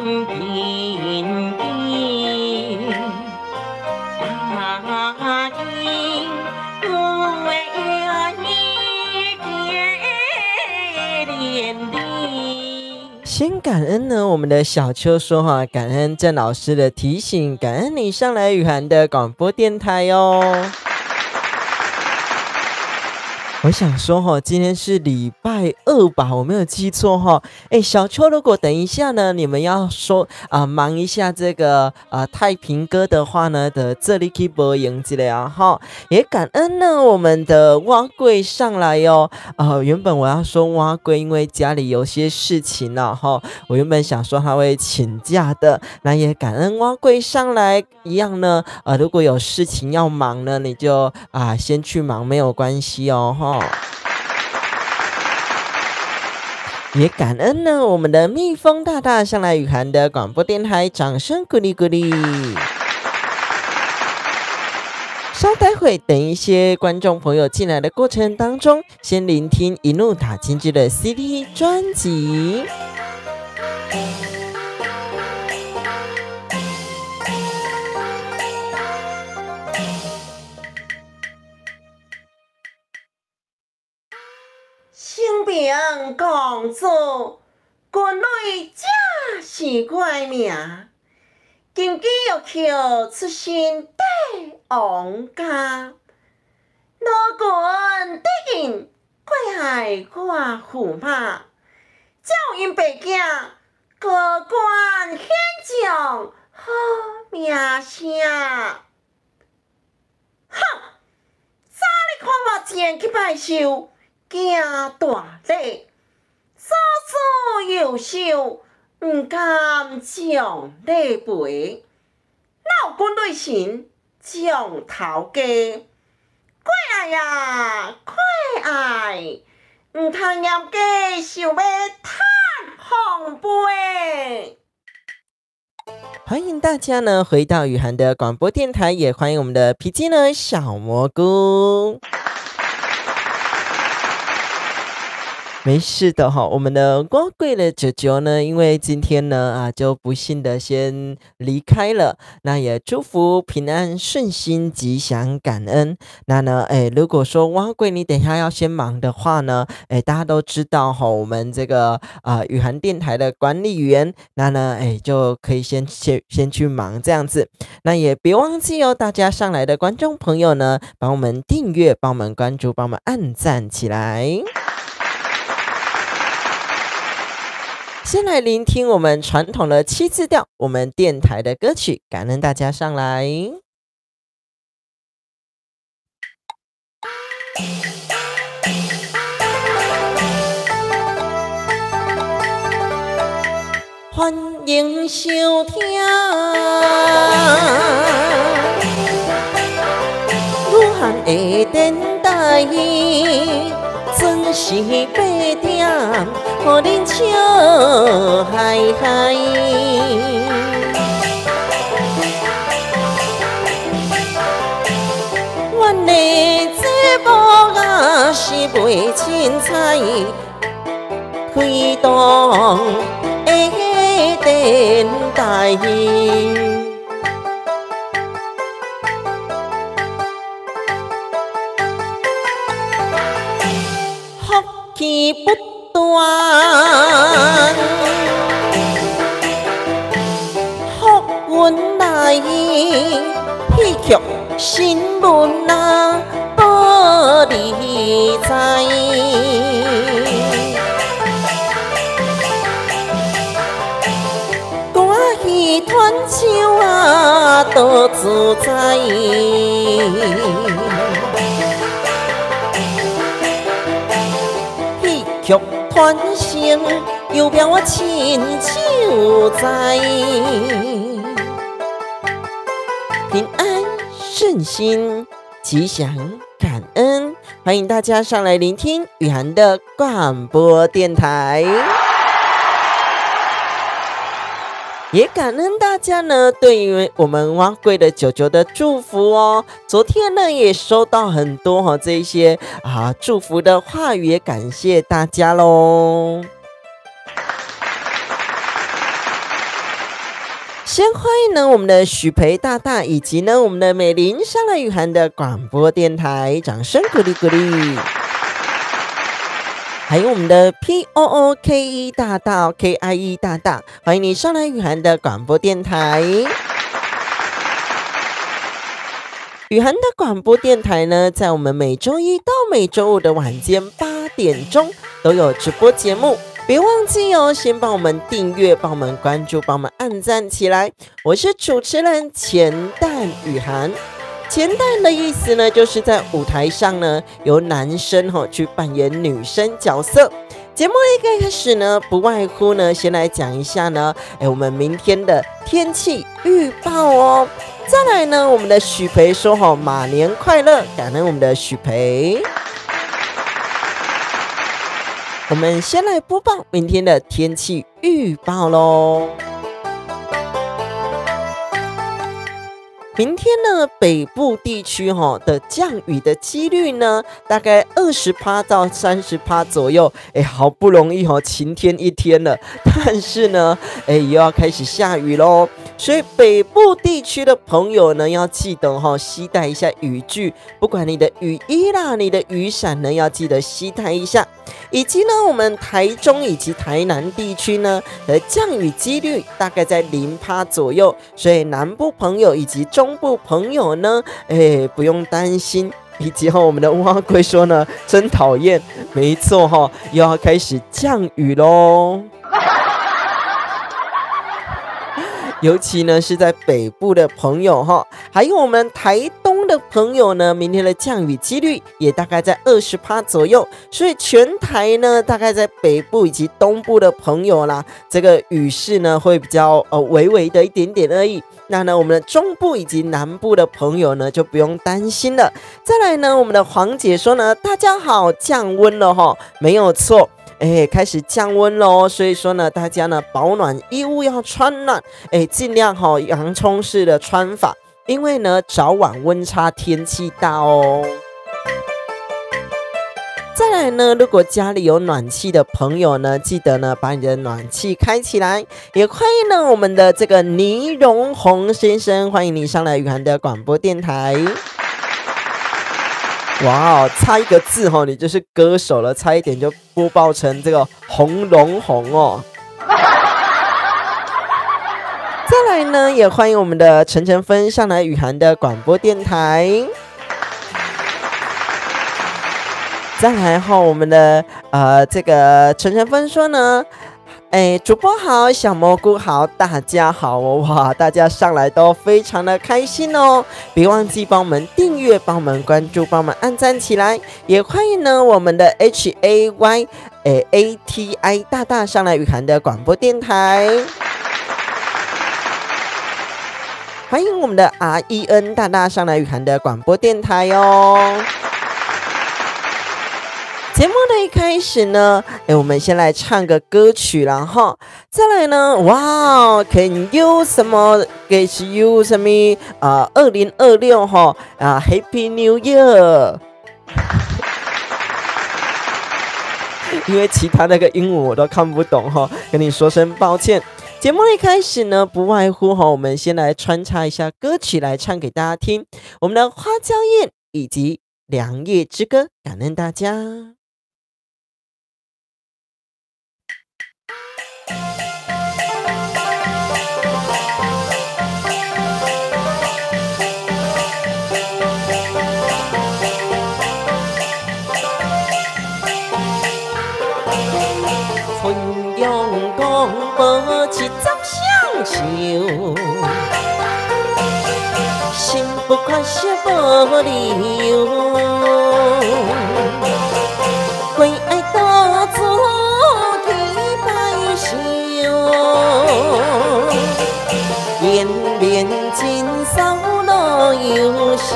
平地，答应我为你连理。先感恩呢，我们的小秋说哈，感恩郑老师的提醒，感恩你上来雨涵的广播电台哦。我想说哈，今天是礼拜二吧，我没有记错哈。小秋，如果等一下呢，你们要说忙一下这个太平歌的话呢的这里去播迎之类啊哈，也感恩呢我们的蛙贵上来哦。原本我要说蛙贵，因为家里有些事情呢哈，我原本想说他会请假的，那也感恩蛙贵上来一样呢。如果有事情要忙呢，你就先去忙，没有关系哦哈。也感恩呢我们的蜜蜂大大上来雨涵的广播电台，掌声鼓励鼓励。稍待会等一些观众朋友进来的过程当中，先聆听一怒打金枝的 CD 专辑。生病公主，国内正是怪命，今季又求出身帝王家，老君得应怪害我驸马，照因白囝高官显将好名声。哼！早你看我前去拜寿。行大礼，所处优秀，毋甘将礼赔。老君对神将头家，怪爱呀，怪爱，毋通严家想要趁红杯。欢迎大家呢回到雨涵的广播电台，也欢迎我们的皮筋呢小蘑菇。没事的哈，我们的光贵的舅舅呢，因为今天呢就不幸的先离开了，那也祝福平安顺心吉祥感恩。那呢如果说光贵你等一下要先忙的话呢，大家都知道哈，我们这个雨涵电台的管理员，那呢就可以先去忙这样子。那也别忘记哦，大家上来的观众朋友呢，帮我们订阅，帮我们关注，帮我们按赞起来。先来聆听我们传统的7字调，我们电台的歌曲，感恩大家上来。欢迎收听雨涵的电台，准时8点，予恁笑嗨嗨。阮的节目也是袂凊彩，开动的电台。福气不断，福运来，戏剧新闻报你知。歌戏团唱多自在。剧团成，又表我亲手在，平安顺心吉祥感恩，欢迎大家上来聆听雨涵的广播电台。也感恩大家呢对于我们蛙贵的舅舅的祝福哦。昨天呢也收到很多这一些祝福的话语，也感谢大家喽。先欢迎呢我们的许培大大，以及呢我们的美玲上来雨涵的广播电台，掌声鼓励鼓励。还有我们的 POOKE 大大 KIE 大大，欢迎你上来雨涵的广播电台。雨涵的广播电台呢，在我们每周一到每周五的晚间8点钟都有直播节目，别忘记哦，先帮我们订阅，帮我们关注，帮我们按赞起来。我是主持人钱蛋雨涵。前蛋的意思呢，就是在舞台上呢，由男生去扮演女生角色。节目的一开始呢，不外乎呢，先来讲一下呢，我们明天的天气预报哦。再来呢，我们的许培说马年快乐，感恩我们的许培。我们先来播报明天的天气预报咯。明天呢，北部地区的降雨的几率呢，大概20%到30%左右。好不容易晴天一天了，但是呢，又要开始下雨咯。所以北部地区的朋友呢，要记得携带一下雨具，不管你的雨衣啦，你的雨伞呢，要记得携带一下。以及呢，我们台中以及台南地区呢的降雨几率大概在0%左右，所以南部朋友以及中部朋友呢，不用担心。以及我们的蛙龟说呢，真讨厌，没错又要开始降雨咯。尤其呢是在北部的朋友还有我们台东的朋友呢，明天的降雨几率也大概在20%左右，所以全台呢大概在北部以及东部的朋友啦，这个雨势呢会比较微微的一点点而已。那呢我们的中部以及南部的朋友呢就不用担心了。再来呢，我们的黄姐说呢，大家好，降温了没有错。开始降温咯，所以说呢，大家呢保暖衣物要穿暖，尽量洋葱式的穿法，因为呢早晚温差天气大哦。再来呢，如果家里有暖气的朋友呢，记得呢把你的暖气开起来。也欢迎呢我们的这个倪荣宏先生，欢迎你上来雨涵的广播电台。哇差一个字你就是歌手了，差一点就播报成这个红龙红哦。再来呢，也欢迎我们的陈晨芬上来雨涵的广播电台。再来我们的这个陈晨芬说呢，主播好，小蘑菇好，大家好哇，大家上来都非常的开心哦。别忘记帮我们订阅，帮我们关注，帮我们按赞起来。也欢迎呢我们的 HAYATI 大大上来雨涵的广播电台。欢迎我们的 REN 大大上来雨涵的广播电台哦。节目的一开始呢，我们先来唱个歌曲，然后再来呢，哇 ，Can you 什么 ？Get you 什么？2026Happy New Year！ 因为其他那个英文我都看不懂跟你说声抱歉。节目的一开始呢，不外乎我们先来穿插一下歌曲来唱给大家听，我们的花娇艳以及良夜之歌，感恩大家。无七早相守，心不快些无理由，为爱多做期待修，绵绵今宵路优秀。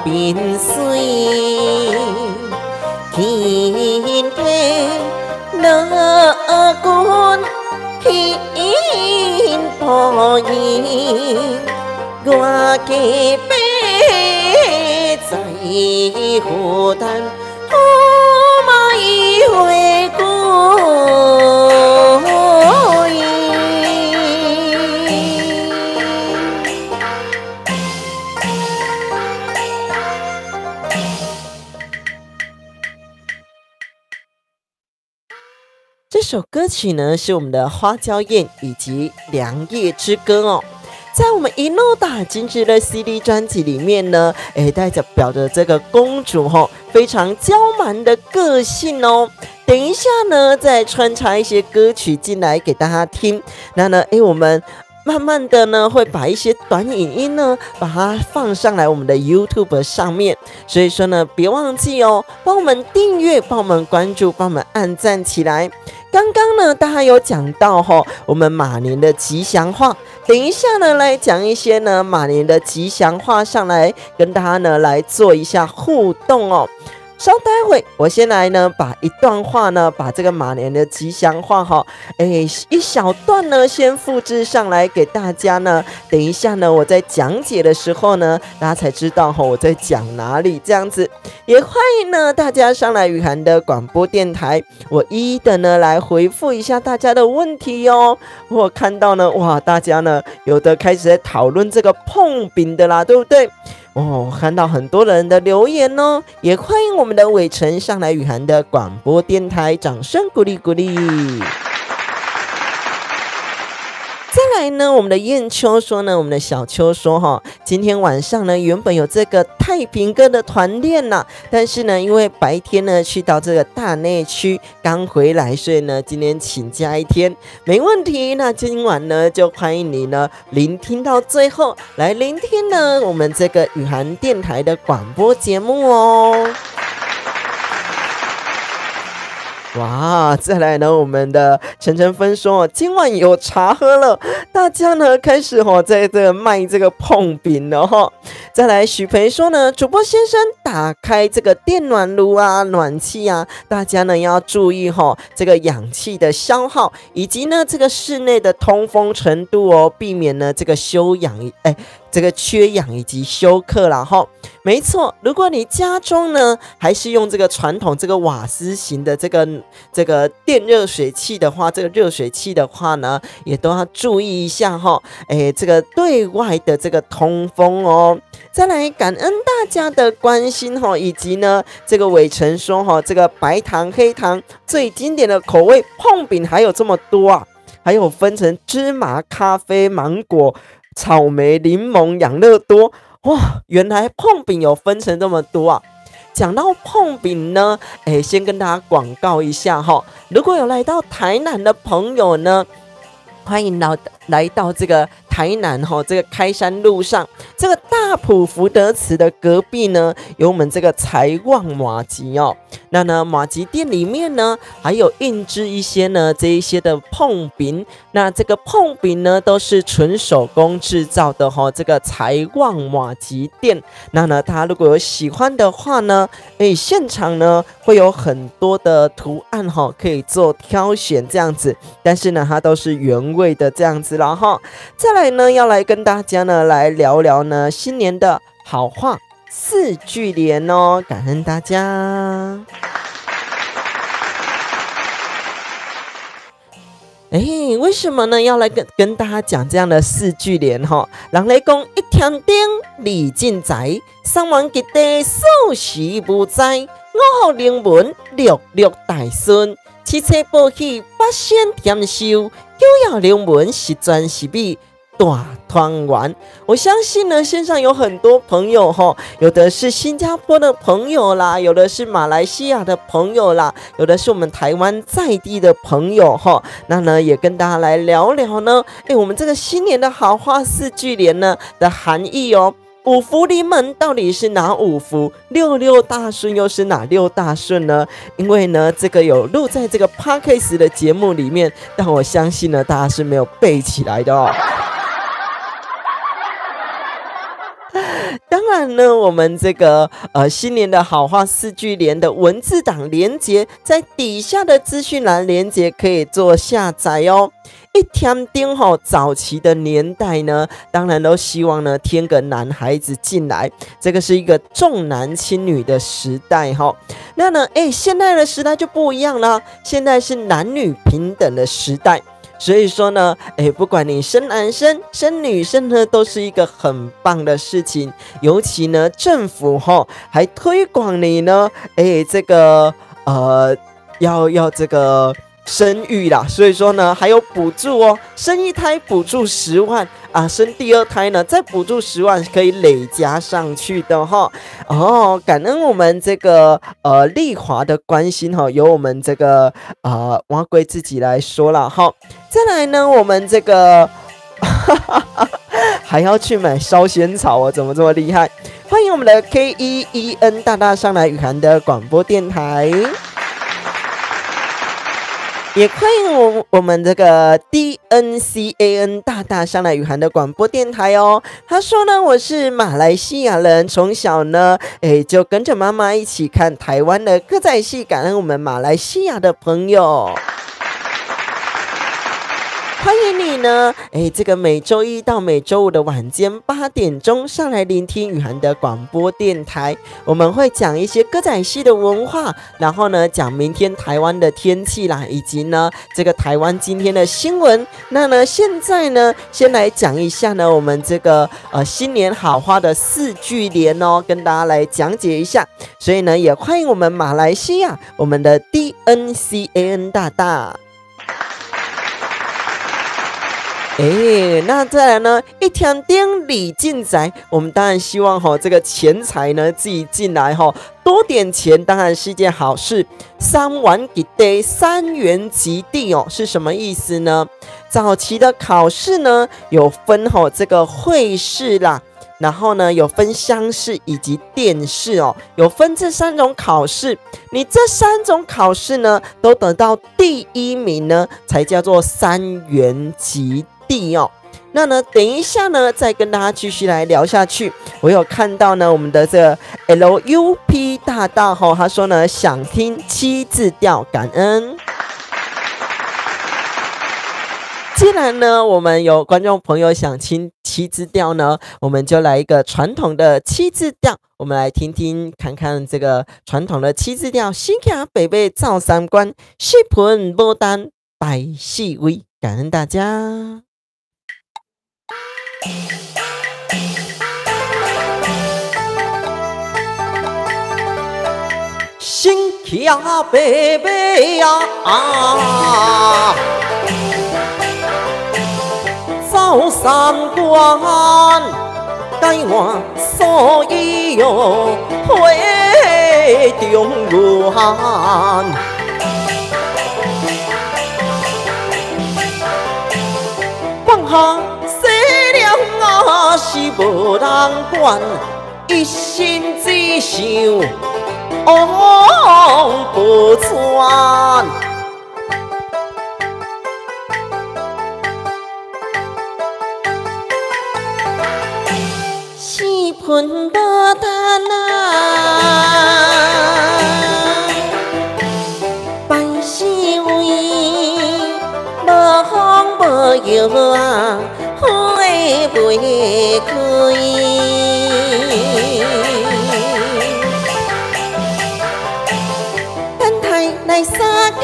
边水，天天乐观，天破影，我嘅悲在何等，可买回顾。这首歌曲呢是我们的花娇燕以及良夜之歌哦，在我们一诺打精致的 CD 专辑里面呢，代表着这个公主非常娇蛮的个性哦。等一下呢，再穿插一些歌曲进来给大家听。那呢，我们慢慢的呢，会把一些短影音呢，把它放上来我们的 YouTube 上面。所以说呢，别忘记哦，帮我们订阅，帮我们关注，帮我们按赞起来。刚刚呢，大家有讲到我们马年的吉祥话。等一下呢，来讲一些呢马年的吉祥话上来，跟大家呢来做一下互动哦。稍待会，我先来呢，把一段话呢，把这个马年的吉祥话一小段呢，先复制上来给大家呢。等一下呢，我在讲解的时候呢，大家才知道我在讲哪里，这样子。也欢迎呢大家上来雨涵的广播电台，我一一的呢来回复一下大家的问题哦。我看到呢，哇，大家呢有的开始在讨论这个碰饼的啦，对不对？我看到很多人的留言哦，也欢迎我们的伟成上来雨涵的广播电台，掌声鼓励鼓励。再来呢，我们的燕秋说呢，我们的小秋说今天晚上呢原本有这个太平歌的团练啦，但是呢因为白天呢去到这个大内区刚回来，所以呢今天请假一天，没问题。那今晚呢就欢迎你呢聆听到最后，来聆听呢我们这个雨涵电台的广播节目哦。哇，再来呢，我们的陈晨芬说今晚有茶喝了，大家呢开始在这个卖这个碰饼了再来许培说呢，主播先生打开这个电暖炉啊、暖气啊，大家呢要注意这个氧气的消耗，以及呢这个室内的通风程度哦，避免呢这个这个缺氧以及休克啦没错，如果你家中呢还是用这个传统这个瓦斯型的这个电热水器的话，这个热水器的话呢，也都要注意一下这个对外的这个通风哦。再来感恩大家的关心以及呢这个伟成说这个白糖黑糖最经典的口味碰饼还有这么多啊，还有分成芝麻、咖啡、芒果、草莓、柠檬、养乐多。哇，原来碰饼有分成这么多啊！讲到碰饼呢，先跟大家广告一下如果有来到台南的朋友呢，欢迎来到这个台南这个开山路上，这个大埔福德祠的隔壁呢，有我们这个财旺麻糬哦。那呢，麻糬店里面呢，还有印制一些呢这一些的碰饼。那这个碰饼呢，都是纯手工制造的这个财旺麻糬店。那呢，大家如果有喜欢的话呢，现场呢会有很多的图案可以做挑选这样子。但是呢，它都是原味的这样子啦再来呢，要来跟大家呢来聊聊呢新年的好话4句联哦，感恩大家。为什么呢要来跟大家讲这样的4句联人来讲一天丁李进财，3万吉地数时无灾，5福临门六六大顺，7彩报喜8仙添寿，9爻临门是专是美大团圆。我相信呢，线上有很多朋友有的是新加坡的朋友啦，有的是马来西亚的朋友啦，有的是我们台湾在地的朋友那呢，也跟大家来聊聊呢，我们这个新年的好话4句联呢的含义哦。5福临门到底是哪5福？6六大顺又是哪6大顺呢？因为呢，这个有录在这个 Podcast 的节目里面，但我相信呢，大家是没有背起来的哦。当然呢，我们这个新年的好话4句联的文字档连结，在底下的资讯栏连结可以做下载哦。一天丁吼，早期的年代呢，当然都希望呢添个男孩子进来，这个是一个重男轻女的时代哈。那呢，现在的时代就不一样了，现在是男女平等的时代。所以说呢，不管你生男生生女生呢，都是一个很棒的事情。尤其呢，政府还推广你呢，这个要这个生育啦，所以说呢还有补助哦，生一胎补助10万啊，生第2胎呢再补助10万，可以累加上去的哈。感恩我们这个丽华的关心哈，由我们这个蛙龟自己来说了哈。再来呢，我们这个还要去买烧仙草哦，怎么这么厉害？欢迎我们的 KEEN 大大上来雨涵的广播电台。也欢迎我们这个 DNCAN 大大上来雨涵的广播电台哦。他说呢，我是马来西亚人，从小呢，就跟着妈妈一起看台湾的歌仔戏，感恩我们马来西亚的朋友。欢迎你呢，这个每周一到每周五的晚间8点钟上来聆听雨涵的广播电台，我们会讲一些歌仔戏的文化，然后呢讲明天台湾的天气啦，以及呢这个台湾今天的新闻。那呢现在呢先来讲一下呢我们这个新年好话的4句联哦，跟大家来讲解一下。所以呢也欢迎我们马来西亚我们的 DNCAN 大大。那再来呢，一天丁礼进宅，我们当然希望这个钱财呢自己进来多点钱当然是一件好事。3元一地，3元及第哦，是什么意思呢？早期的考试呢有分这个会试啦，然后呢有分乡试以及殿试哦，有分这3种考试。你这3种考试呢都得到第1名呢，才叫做3元及第哦。那呢等一下呢再跟大家继续来聊下去。我有看到呢我们的这个 LUP 大大他说呢想听7字调，感恩。既然呢我们有观众朋友想听7字调呢，我们就来一个传统的7字调，我们来听听看看这个传统的7字调。新卡北北照3关，四盆牡丹摆四位，感恩大家。新卡北北呀照3关，解我所有会中原。放下西凉是无人管，一心只想往不传。四盆牡丹摆四位，无风无摇花袂开。等待来3家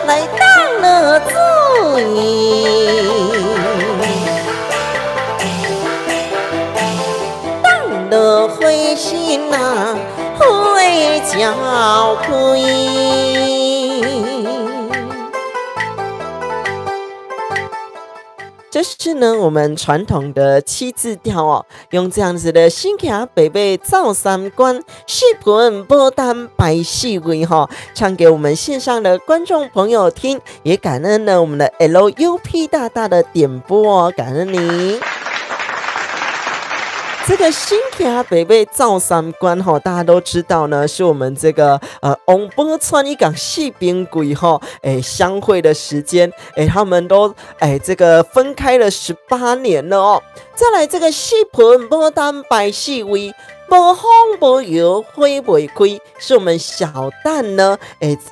来当了水。落花心会交开。这是呢我们传统的7字调哦，用这样子的新卡北北照3关，四盆牡丹摆四位唱给我们线上的观众朋友听，也感恩呢我们的 LUP 大大的点播哦，感恩你。这个新卡北北造三关哈，大家都知道呢，是我们这个王宝钏一港四边鬼哈，相会的时间，他们都这个分开了18年了哦。再来这个四盆牡丹摆四位。无风无油花未开，是我们小旦呢，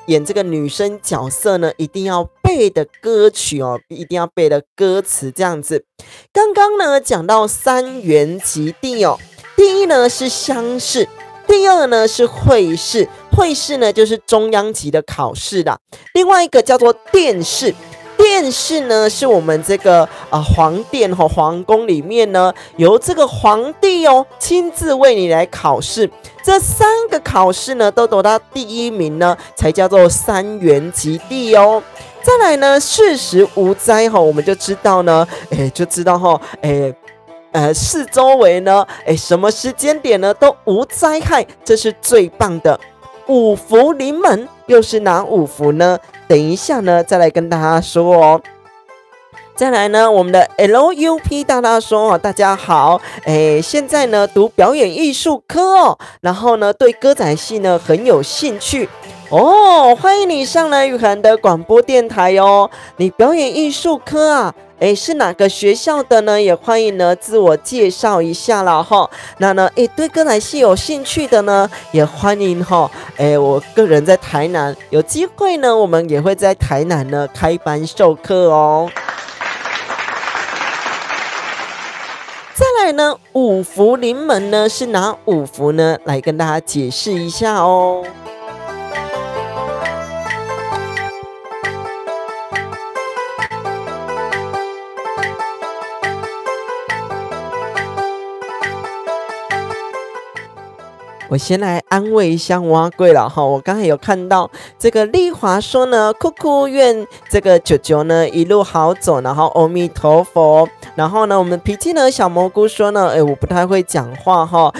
演这个女生角色呢，一定要背的歌曲哦，一定要背的歌词这样子。刚刚呢讲到3元及第哦，第一呢是乡试，第二呢是会试，会试呢就是中央级的考试啦，另外一个叫做殿试。殿试呢，是我们这个皇殿和皇宫里面呢，由这个皇帝哦亲自为你来考试。这3个考试呢，都得到第1名呢，才叫做3元及第哦。再来呢，事时无灾哈，我们就知道呢，就知道哈，四周围呢，什么时间点呢都无灾害，这是最棒的。五福临门又是哪5福呢？等一下呢，再来跟大家说哦。再来呢，我们的 LUP 大大说大家好，现在呢读表演艺术科哦，然后呢对歌仔戏呢很有兴趣哦，欢迎你上来雨涵的广播电台哦。你表演艺术科啊？是哪个学校的呢？也欢迎呢自我介绍一下啦哈。那呢，对歌仔戏有兴趣的呢，也欢迎哈。我个人在台南，有机会呢，我们也会在台南呢开班授课哦。再来呢，五福临门呢是哪5福呢？来跟大家解释一下哦。我先来安慰一下蛙贵了哈，我刚才有看到这个丽华说呢，酷酷愿这个九九呢一路好走，然后阿弥陀佛。然后呢，我们脾气呢小蘑菇说呢，我不太会讲话哈，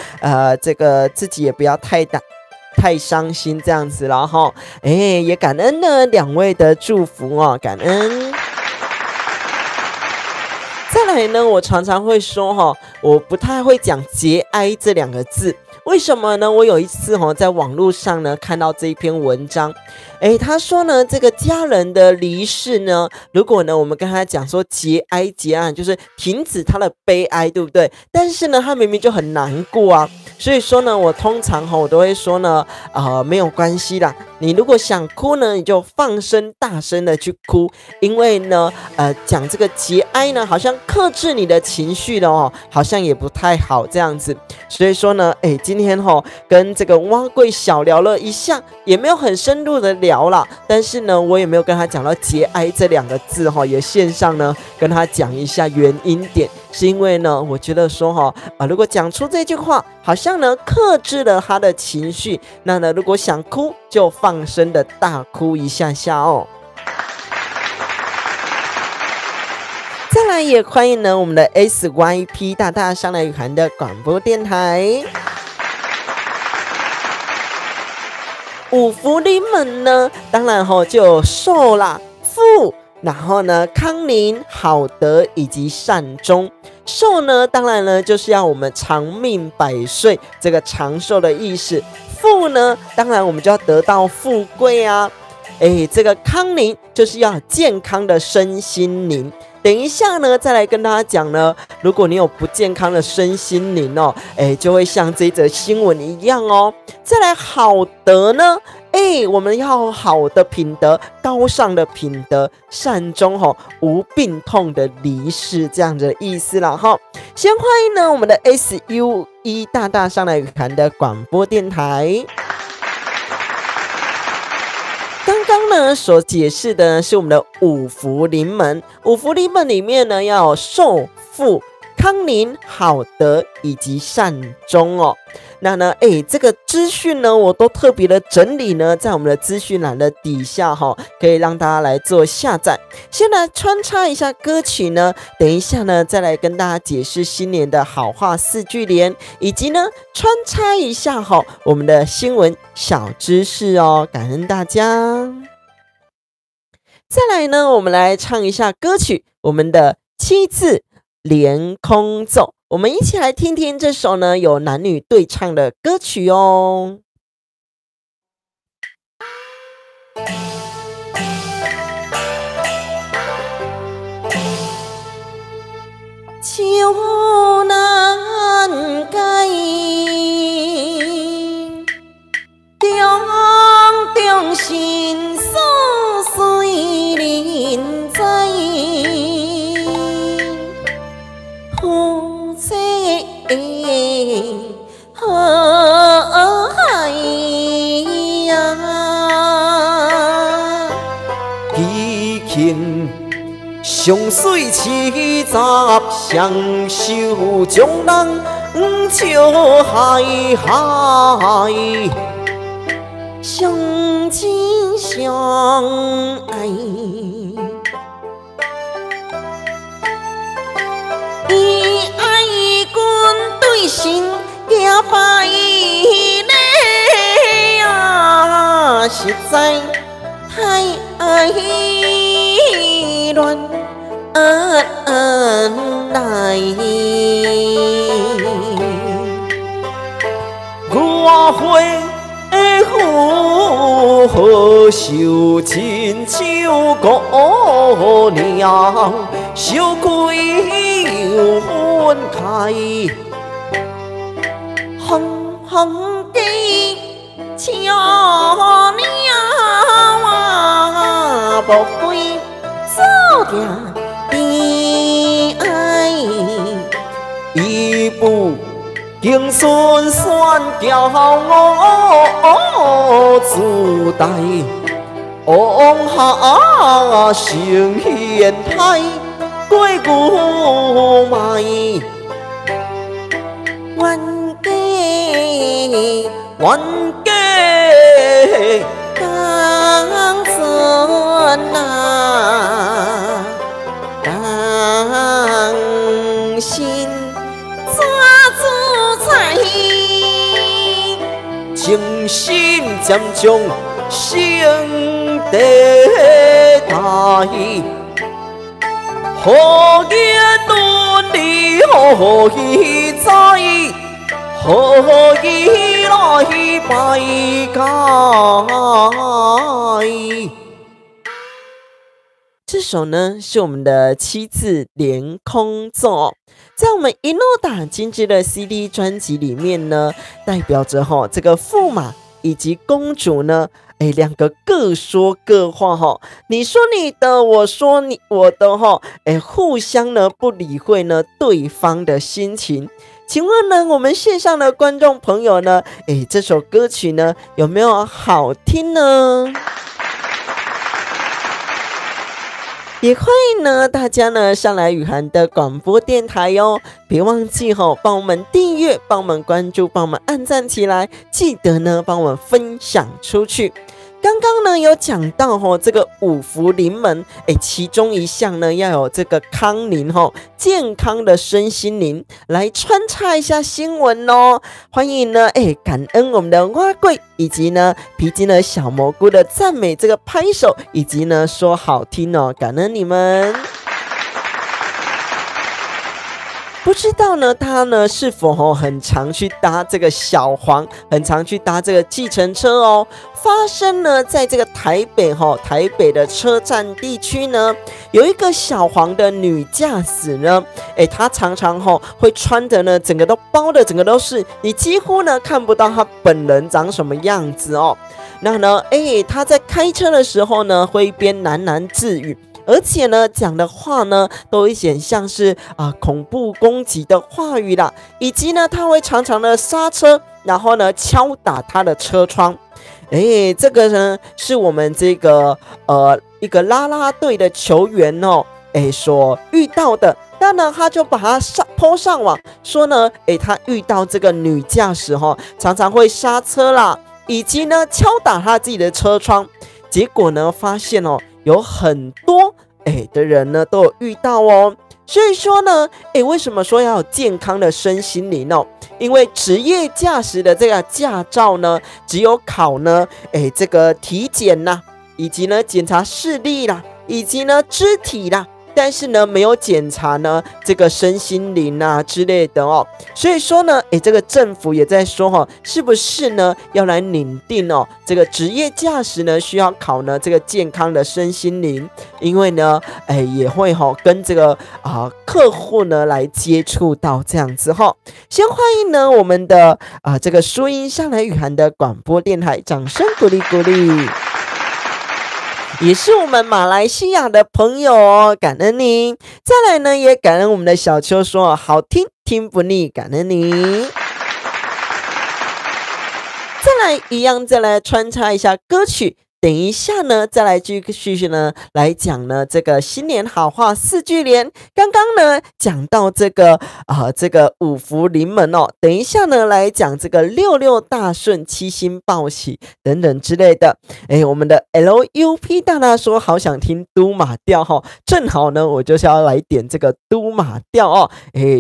这个自己也不要太伤心这样子了哈，也感恩呢2位的祝福哦，感恩。再来呢，我常常会说哈，我不太会讲节哀这2个字。为什么呢？我有一次在网络上呢看到这一篇文章，他说呢，这个家人的离世呢，如果呢我们跟他讲说节哀，就是停止他的悲哀，对不对？但是呢，他明明就很难过啊，所以说呢，我通常我都会说呢，没有关系啦，你如果想哭呢，你就放声大声的去哭，因为呢，讲这个节哀呢，好像克制你的情绪了哦，好像也不太好这样子，所以说呢，今天跟这个蛙贵小聊了一下，也没有很深入的聊啦，但是呢，我也没有跟他讲到节哀这2个字也线上呢跟他讲一下原因点，是因为呢，我觉得说如果讲出这句话，好像呢克制了他的情绪，那呢如果想哭就放声的大哭一下下哦。再来也欢迎呢我们的 SYP 大大上来雨涵的广播电台。五福临门呢，当然就有寿啦、富，然后呢康宁、好德以及善终。寿呢，当然呢就是要我们长命百岁，这个长寿的意思。富呢，当然我们就要得到富贵啊。这个康宁就是要健康的身心灵。等一下呢，再来跟大家讲呢，如果你有不健康的身心灵哦，就会像这则新闻一样哦。再来好德呢，我们要好的品德，高尚的品德，善终无病痛的离世，这样的意思啦哈。先欢迎呢我们的 SUE 大大上来雨涵的广播电台。刚刚呢所解释的是我们的五福临门，五福临门里面呢要有寿、富、康宁、好德以及善终哦。那呢这个资讯呢我都特别的整理呢在我们的资讯栏的底下可以让大家来做下载。先来穿插一下歌曲呢，等一下呢再来跟大家解释新年的好话4句联，以及呢穿插一下我们的新闻小知识哦，感恩大家。再来呢我们来唱一下歌曲，我们的7字连空奏。我们一起来听听这首呢有男女对唱的歌曲哦。秋难改，中心所随人在，夫妻和谐呀，激情上水七十，双手将人笑嗨嗨，相亲相爱，以爱君对心行百里啊，实在太乱来。我会何受亲像姑娘，小开又分开，红地笑脸啊，无非做定悲哀，一步经顺选骄傲自大，往下成现海，过牛卖。冤家当真啊，当心抓住财，情深渐将成地大，何言伦理何以在，何以来拜改？这首呢是我们的七字连空奏，在我们一路打金枝的 CD 专辑里面呢，代表着这个驸马以及公主呢，两个各说各话你说你的，我说我的互相呢不理会呢对方的心情。请问呢，我们线上的观众朋友呢，这首歌曲呢有没有好听呢？也欢迎呢大家呢上来雨涵的广播电台哦，别忘记帮我们订阅，帮我们关注，帮我们按赞起来，记得呢帮我们分享出去。刚刚呢有讲到这个五福临门，其中一项呢要有这个康宁健康的身心灵，来穿插一下新闻哦。欢迎呢感恩我们的蛙贵以及呢皮筋的小蘑菇的赞美，这个拍手以及呢说好听哦，感恩你们。不知道呢，他呢是否很常去搭这个小黄，很常去搭这个计程车哦。发生呢，在这个台北的车站地区呢，有一个小黄的女驾驶呢，她常常会穿的呢，整个都包的，整个都是，你几乎呢看不到她本人长什么样子哦。那呢，她在开车的时候呢，会一边喃喃自语。而且呢，讲的话呢，都有一点像是恐怖攻击的话语啦，以及呢，他会常常的刹车，然后呢，敲打他的车窗。这个呢，是我们这个一个啦啦队的球员哦，所遇到的。那呢，他就把他po上网，说呢，他遇到这个女驾驶常常会刹车啦，以及呢，敲打他自己的车窗。结果呢，发现有很多的人呢都有遇到哦，所以说呢，为什么说要有健康的身心灵哦？因为职业驾驶的这个驾照呢，只有考呢，这个体检啦，以及呢检查视力啦，以及呢肢体啦，但是呢没有检查呢这个身心灵啊之类的哦，所以说呢，这个政府也在说是不是呢要来拟定这个职业驾驶呢需要考呢这个健康的身心灵，因为呢，也会跟这个客户呢来接触到这样子先欢迎呢我们的这个淑音上来语涵的广播电台，掌声鼓励鼓励。也是我们马来西亚的朋友哦，感恩您。再来呢，也感恩我们的小秋说好听听不腻，感恩你。再来一样，再来穿插一下歌曲。等一下呢，再来继续呢来讲呢这个新年好话4句联。刚刚呢讲到这个这个五福临门哦，等一下呢来讲这个六六大顺、七星报喜等等之类的。我们的 LUP 大大说好想听都马调正好呢我就是要来点这个都马调哦。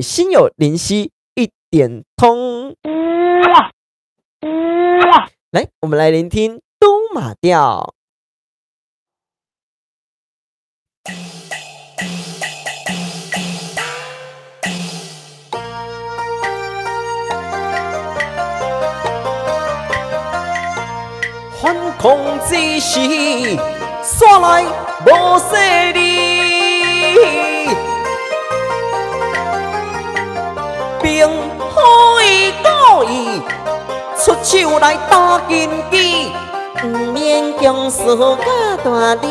心有灵犀一点通。来，我们来聆听都马调。反抗之时，煞来无势力，并开故意出手来打根基，不免强势甲大力。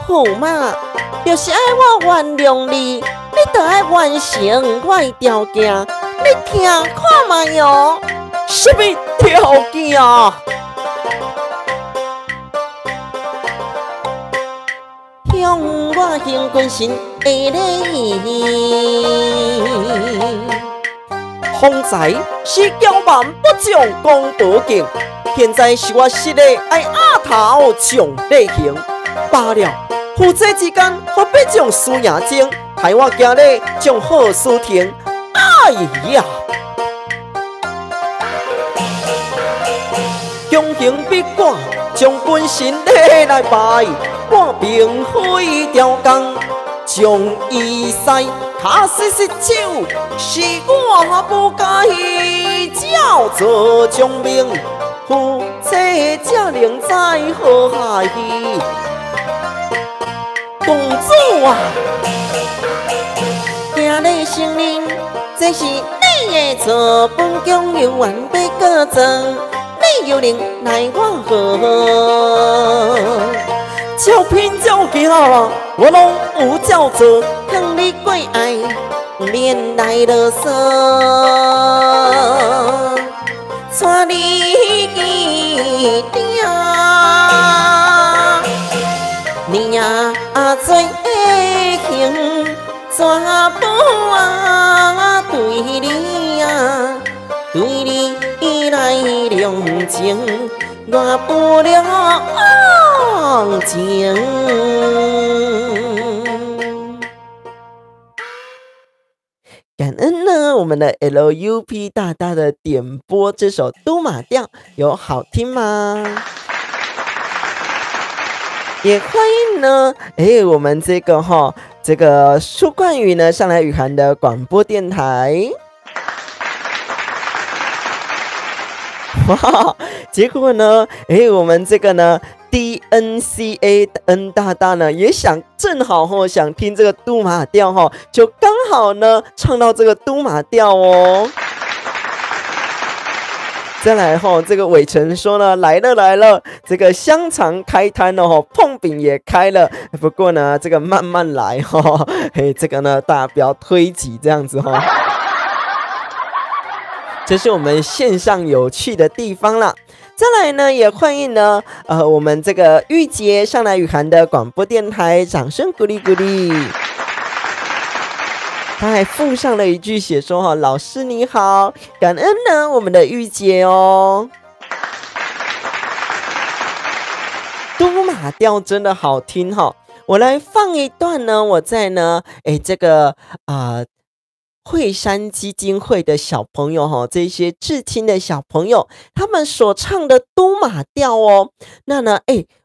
好嘛，就是爱我原谅你，你就爱完成我的条件，你听看嘛哟。什么条件？向我行军神的礼，方才是骄慢不将功德敬，现在是我实力爱压头上力行。罢了，夫妻之间何必将输赢争？害我今日将好事停。哎呀！强行逼我将军神礼来拜。我并非条工，将伊塞卡死手，是我不该叫做将命，夫妻才能在和諧。公主啊，今日成年，这是你的错，本宫永远被歌赠，你又能奈我何？照拼照行，我拢有照做，向你过爱，免来啰嗦。带你记定，你呀做会行，怎不对你啊，对你来量情，我不了。情感恩呢，我们的 LUP 大大的点播这首都马调，有好听吗？也欢迎呢，我们这个苏冠宇呢上来语涵的广播电台。哇，结果呢，我们这个呢。DNCA 的 N 大大呢也想正好想听这个都马调就刚好呢唱到这个都马调哦。再来这个伟成说呢来了，这个香肠开摊了碰饼也开了，不过呢这个慢慢来这个呢大家不要推挤这样子这是我们线上有趣的地方啦。再来呢，也欢迎呢，我们这个玉洁上来语涵的广播电台，掌声鼓励鼓励。他还附上了一句写说老师你好，感恩呢我们的玉洁哦。都马调真的好听我来放一段呢，我在呢，这个惠山基金会的小朋友哈，这些至亲的小朋友，他们所唱的都马调哦。那呢，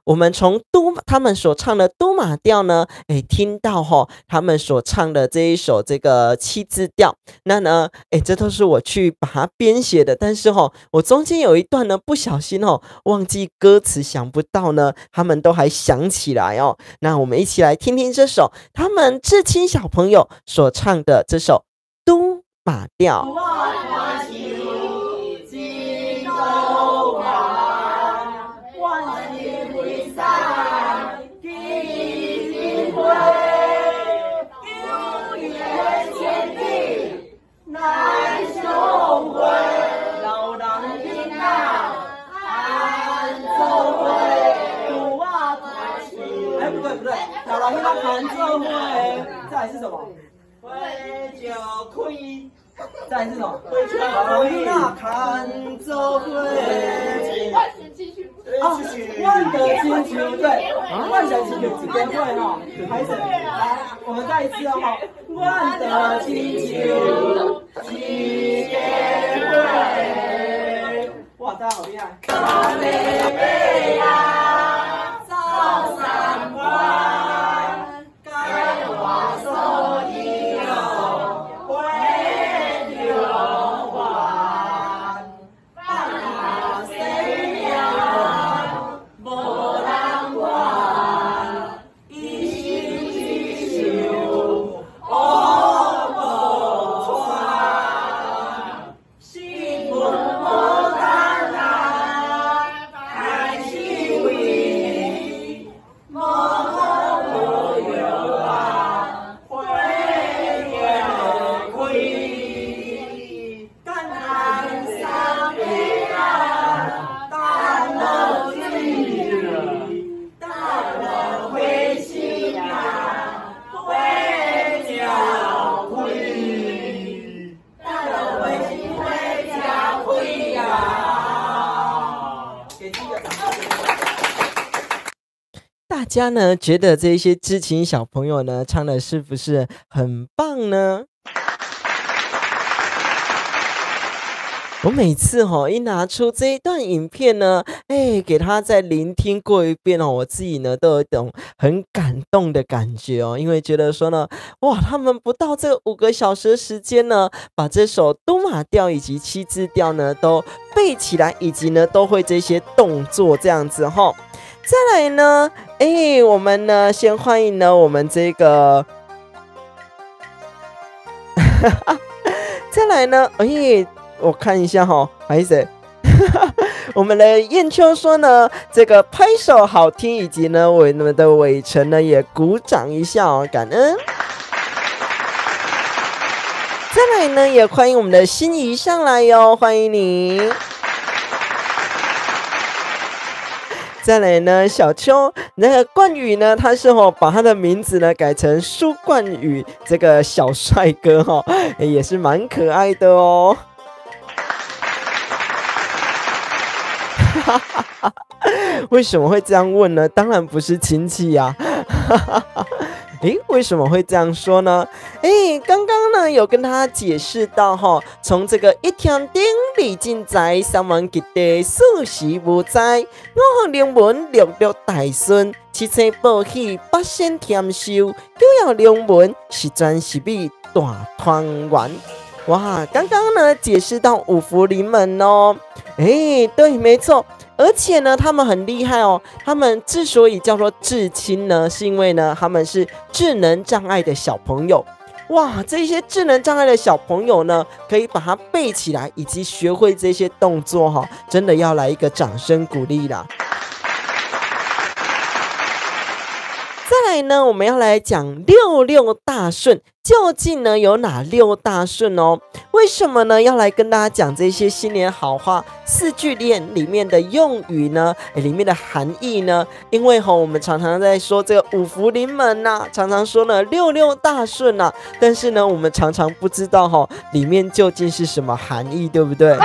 我们从他们所唱的都马调呢，听到他们所唱的这一首这个七字调。那呢，这都是我去把它编写的，但是我中间有一段呢，不小心忘记歌词，想不到呢，他们都还想起来哦。那我们一起来听听这首他们至亲小朋友所唱的这首都马调。老人家喊做会，再来是什么？会就开，再来是什么？老人家喊做会。万德金球对，万德金球几个会哈？还是来，我们再一次哈，万德金球几个会？哇，大家好厉害！大妹妹呀，早上关。大家呢觉得这些知情小朋友呢唱的是不是很棒呢？我每次一拿出这一段影片呢，给他再聆听过一遍我自己呢都有一种很感动的感觉因为觉得说呢，哇，他们不到这5个小时的时间呢，把这首都马调以及七字调呢都背起来，以及呢都会这些动作这样子再来呢，我们呢先欢迎呢我们这个，再来呢，我看一下还是谁？我们的燕秋说呢，这个拍手好听，以及呢我们的伟成呢也鼓掌一下感恩。再来呢，也欢迎我们的心仪上来哟，欢迎你。再来呢，小秋那个冠宇呢，他是把他的名字呢改成苏冠宇，这个小帅哥也是蛮可爱的哦。为什么会这样问呢？当然不是亲戚呀。为什么会这样说呢？刚刚呢有跟大家解释到从这个一天顶李进在三万吉地四时无在，我和灵文六六大顺，七七报喜八仙添寿，九曜灵文是专是比大团圆。哇，刚刚呢解释到五福临门哦，对，没错。而且呢，他们很厉害哦。他们之所以叫做至亲呢，是因为呢，他们是智能障碍的小朋友。哇，这些智能障碍的小朋友呢，可以把它背起来，以及学会这些动作真的要来一个掌声鼓励啦。再来呢，我们要来讲六六大顺，究竟呢有哪6大顺哦？为什么呢要来跟大家讲这些新年好话4句联里面的用语呢？里面的含义呢？因为我们常常在说这个五福临门呐，常常说呢六六大顺呐，但是呢我们常常不知道里面究竟是什么含义，对不对？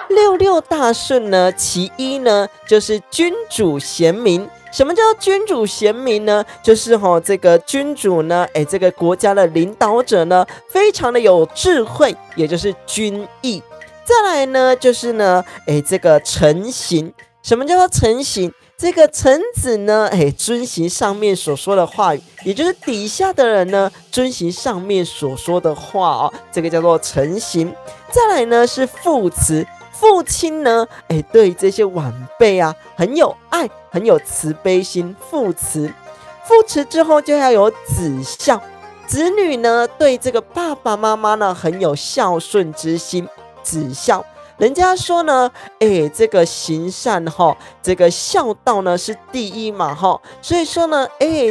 六六大顺呢，其一呢就是君主贤明，什么叫君主贤明呢？就是这个君主呢，这个国家的领导者呢，非常的有智慧，也就是君义。再来呢，就是呢，这个臣行。什么叫做臣行？这个臣子呢，遵行上面所说的话语，也就是底下的人呢，遵行上面所说的话哦，这个叫做臣行。再来呢是父慈，父亲呢，对这些晚辈啊，很有爱，很有慈悲心，父慈。父慈之后就要有子孝，子女呢，对这个爸爸妈妈呢，很有孝之心，子孝。人家说呢，这个行善这个孝道呢是第一嘛所以说呢，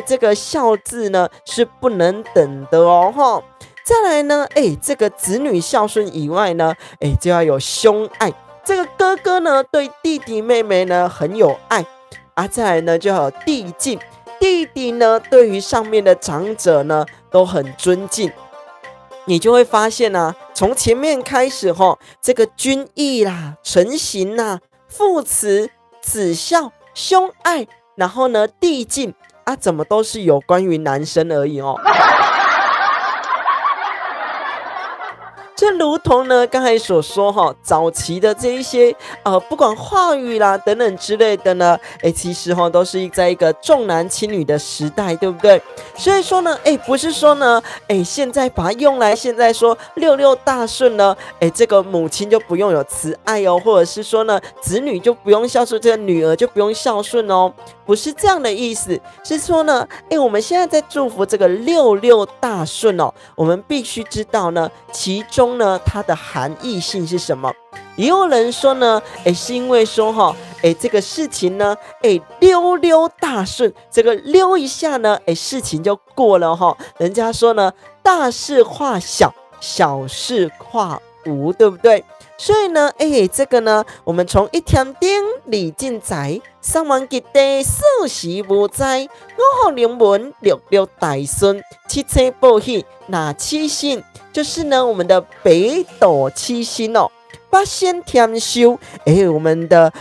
这个孝字呢是不能等的哦再来呢，这个子女孝顺以外呢，就要有兄爱。这个哥哥呢对弟弟妹妹呢很有爱啊。再来呢就要有弟敬，弟弟呢对于上面的长者呢都很尊敬。你就会发现啊，从前面开始这个君义啦、臣行啦、父慈、子孝、兄爱，然后呢弟敬啊，怎么都是有关于男生而已这如同呢刚才所说早期的这一些不管话语啦等等之类的呢，其实都是在一个重男轻女的时代，对不对？所以说呢，不是说呢，现在把它用来现在说66大顺呢，这个母亲就不用有慈爱哦，或者是说呢，子女就不用孝顺，这个女儿就不用孝顺哦，不是这样的意思，是说呢，我们现在在祝福这个66大顺哦，我们必须知道呢，其中呢它的含义性是什么？也有人说呢，是因为说这个事情呢，66大顺，这个溜一下呢，事情就过了人家说呢，大事化小，小事化无，对不对？所以呢，这个呢，我们从一天顶礼进财，3万吉地四时无灾，5福临门66大顺，7星报喜哪7星？就是呢，我们的北斗7星哦。8仙天寿，我们的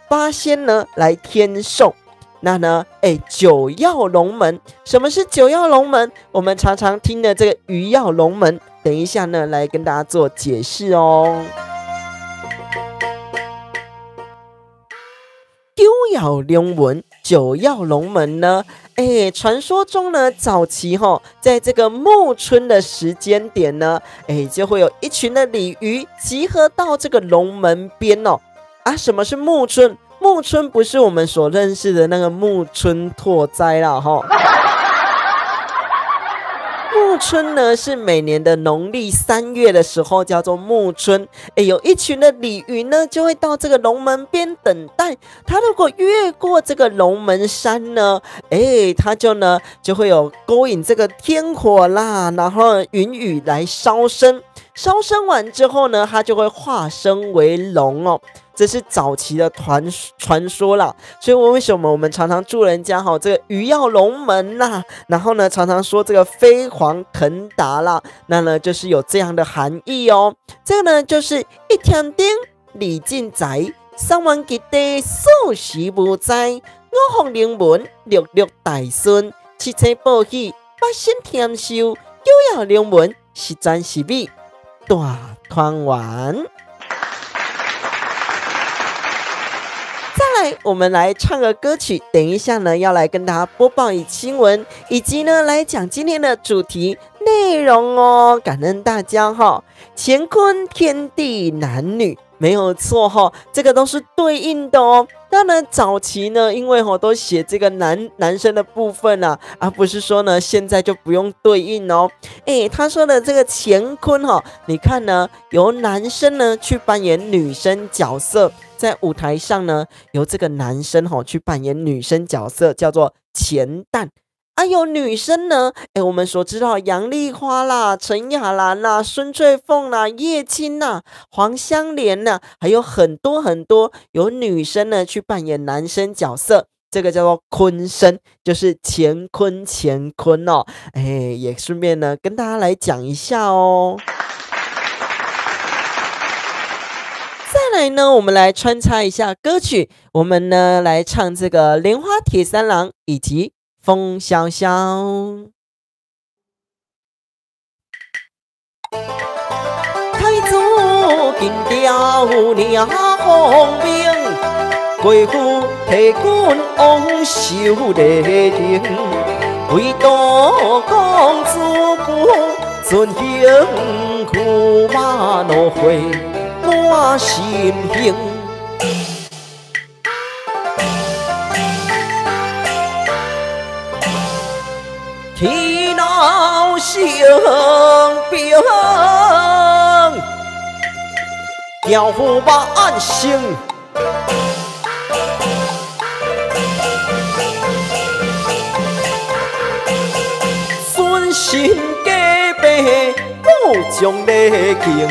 8仙呢来天寿。那呢，九曜龙门，什么是九曜龙门？我们常常听的这个鱼跃龙门，等一下呢来跟大家做解释哦。九曜龙门，九曜龙门呢？传说中呢，早期在这个暮春的时间点呢，就会有一群的鲤鱼集合到这个龙门边哦。啊，什么是暮春？暮春不是我们所认识的那个木村拓哉啦暮春呢是每年的农历3月的时候叫做暮春，有一群的鲤鱼呢就会到这个龙门边等待，它如果越过这个龙门山呢，它就会有勾引这个天火啦，然后云雨来烧生，烧生完之后呢，它就会化身为龙哦。这是早期的传说啦，所以为什么我们常常祝人家这个鱼跃龙门啦，然后呢常常说这个飞黄腾达啦，那呢就是有这样的含义哦。这个呢就是一天顶礼进财，3万吉地四时无灾，5福临门66大顺，7星报喜8仙天寿，九曜龙门是真是美大团圆。再来，我们来唱个歌曲，等一下呢要来跟大家播报新闻，以及呢来讲今天的主题内容哦。感恩大家乾坤天地男女，没有错这个都是对应的哦。当然早期呢，因为都写这个男生的部分啊，不是说呢现在就不用对应哦。他说的这个乾坤你看呢，由男生呢去扮演女生角色，在舞台上呢，由这个男生去扮演女生角色，叫做乾旦。有女生呢，我们所知道杨丽花啦、陈雅兰啦、孙翠凤啦、叶青啦、黄香莲啦，还有很多很多有女生呢去扮演男生角色，这个叫做坤生，就是乾坤哦。也顺便呢跟大家来讲一下哦。再来呢，我们来穿插一下歌曲，我们呢来唱这个《莲花铁三郎》以及《风萧萧》。太祖金雕领红兵，贵府提军王守礼亭，唯独公主不尊行，苦马怒回满心兴。天老生病，调虎万星。孙心家辈不将礼敬，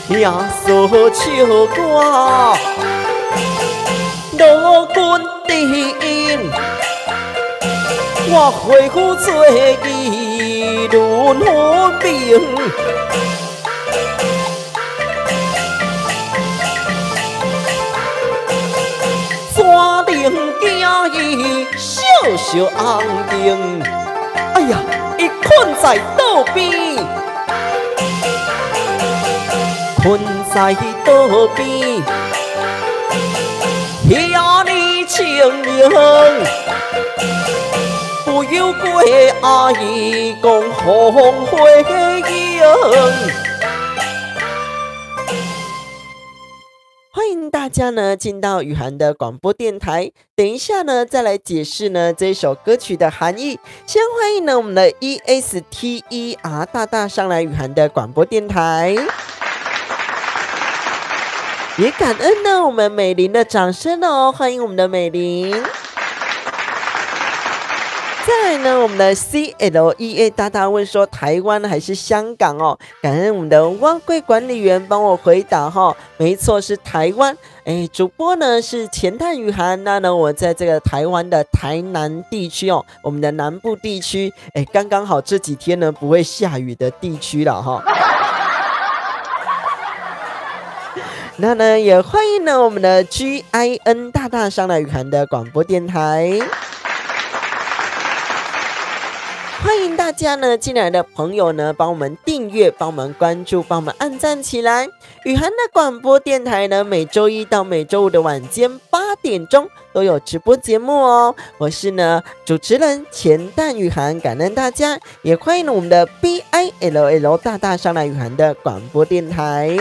听说唱歌罗军阵，我回府做义轮虎兵。山顶惊伊小小红灯，哎呀，伊困在倒边，困在倒边，遐尼情形，不由过阿姨讲风火影。欢迎大家呢进到雨涵的广播电台，等一下呢再来解释呢这首歌曲的含义。先欢迎呢我们的 ESTER 大大上来雨涵的广播电台，也感恩呢我们美玲的掌声哦，欢迎我们的美玲。再来呢，我们的 CLEA 大大问说台湾还是香港哦？感恩我们的汪贵管理员帮我回答哈，没错是台湾。主播呢是钱探雨涵，那呢我在这个台湾的台南地区哦，我们的南部地区，刚刚好这几天呢不会下雨的地区了哈。那呢也欢迎呢我们的 GIN 大大上来雨涵的广播电台。欢迎大家呢进来的朋友呢帮我们订阅，帮我们关注，帮我们按赞起来。雨涵的广播电台呢每周一到每周五的晚间8点钟都有直播节目哦。我是呢主持人钱蛋雨涵，感恩大家，也欢迎我们的 BILL 大大上来雨涵的广播电台。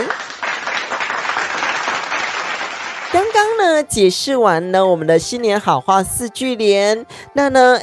刚刚呢解释完了我们的新年好话4句联，那呢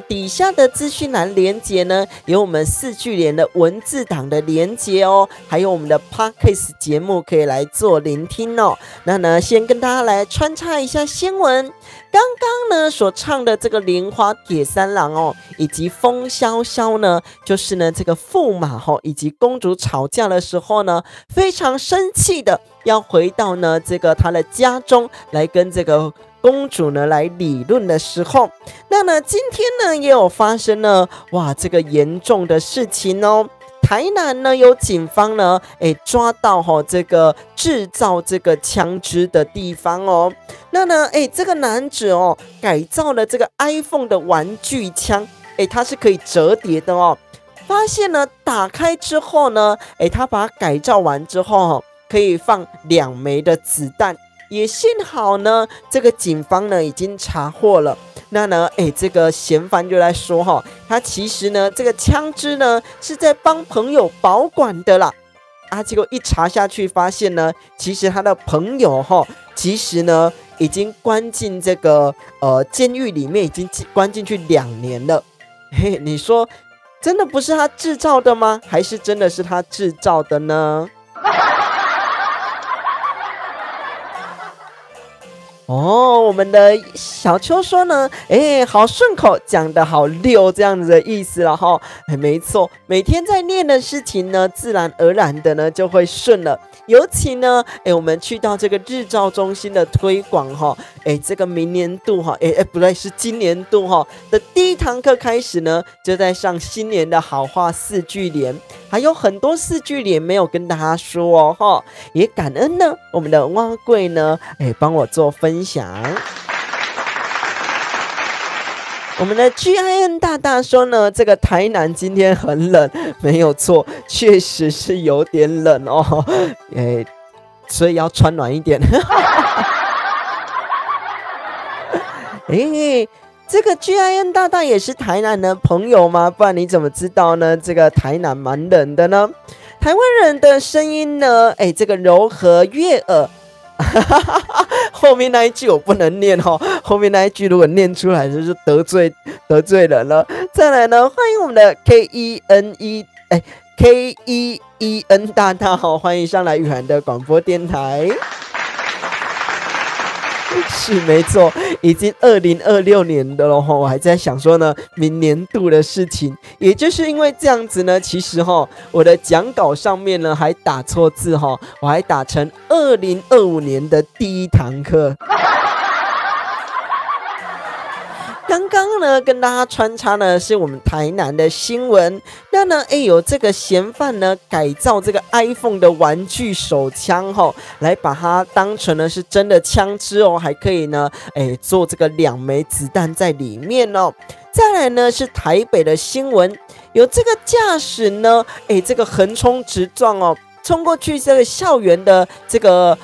底下的资讯栏连结呢有我们4句联的文字档的连结哦，还有我们的 Podcast 节目可以来做聆听哦。那呢先跟大家来穿插一下新闻，刚刚呢所唱的这个莲花铁三郎哦，以及风萧萧呢，就是呢这个驸马以及公主吵架的时候呢，非常生气的要回到呢这个他的家中来跟这个公主呢来理论的时候，那呢今天呢也有发生了哇这个严重的事情哦。台南呢有警方呢抓到这个制造这个枪支的地方哦。那呢这个男子改造了这个 iPhone 的玩具枪，它是可以折叠的哦。发现呢打开之后呢他把它改造完之后可以放2枚的子弹，也幸好呢这个警方呢已经查获了。那呢这个嫌犯就来说他其实呢这个枪支呢是在帮朋友保管的啦结果一查下去发现呢，其实他的朋友其实呢已经关进这个监狱里面，已经关进去2年了。你说真的不是他制造的吗？还是真的是他制造的呢？我们的小秋说呢好顺口，讲得好溜，这样子的意思了没错，每天在念的事情呢自然而然的呢就会顺了。尤其呢我们去到这个日照中心的推广这个明年度不对，是今年度的第1堂课开始呢，就在上新年的好话4句联。还有很多4句联没有跟大家说哦哈，也感恩呢我们的蛙贵呢，帮我做分享。我们的 GIN 大大说呢，这个台南今天很冷，没有错，确实是有点冷哦，所以要穿暖一点。这个 GIN 大大也是台南的朋友吗？不然你怎么知道呢？这个台南蛮冷的呢。台湾人的声音呢，这个柔和悦耳。后面那一句我不能念哦，后面那一句如果念出来就是得罪人了。再来呢，欢迎我们的 KEN 大大哦，欢迎上来雨涵的广播电台。是没错，已经2026年的了哈，我还在想说呢，明年度的事情，也就是因为这样子呢，其实哈，我的讲稿上面呢还打错字哈，我还打成2025年的第1堂课。刚刚呢，跟大家穿插呢是我们台南的新闻。那呢，有这个嫌犯呢改造这个 iPhone 的玩具手枪来把它当成呢是真的枪支哦，还可以呢，做这个2枚子弹在里面哦。再来呢是台北的新闻，有这个驾驶呢，这个横冲直撞哦，冲过去这个校园的这个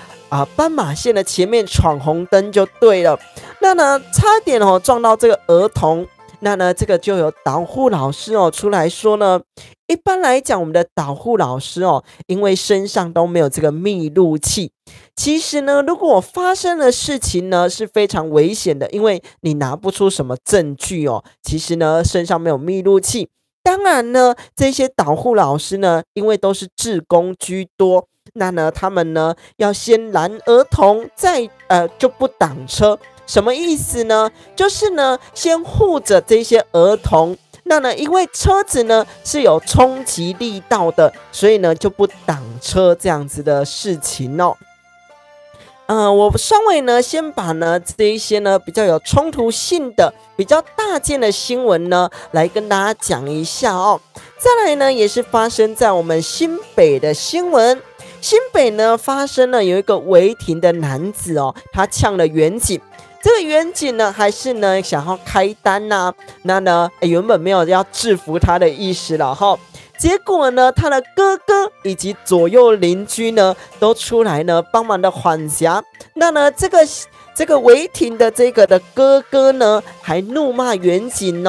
斑马线的前面闯红灯就对了。那呢，差点撞到这个儿童。那呢，这个就有导护老师出来说呢，一般来讲，我们的导护老师因为身上都没有这个密录器。其实呢，如果发生的事情呢是非常危险的，因为你拿不出什么证据其实呢，身上没有密录器。当然呢，这些导护老师呢，因为都是志工居多。那呢，他们呢要先拦儿童，再就不挡车，什么意思呢？就是呢先护着这些儿童，那呢因为车子呢是有冲击力道的，所以呢就不挡车这样子的事情哦。我稍微呢先把呢这一些呢比较有冲突性的、比较大件的新闻呢来跟大家讲一下哦。再来呢也是发生在我们新北的新闻。新北呢发生了有一个违停的男子他呛了员警。这个员警呢还是呢想要开单那呢原本没有要制服他的意思了哈。结果呢他的哥哥以及左右邻居呢都出来呢帮忙的缓颊。那呢这个违停的这个的哥哥呢还怒骂员警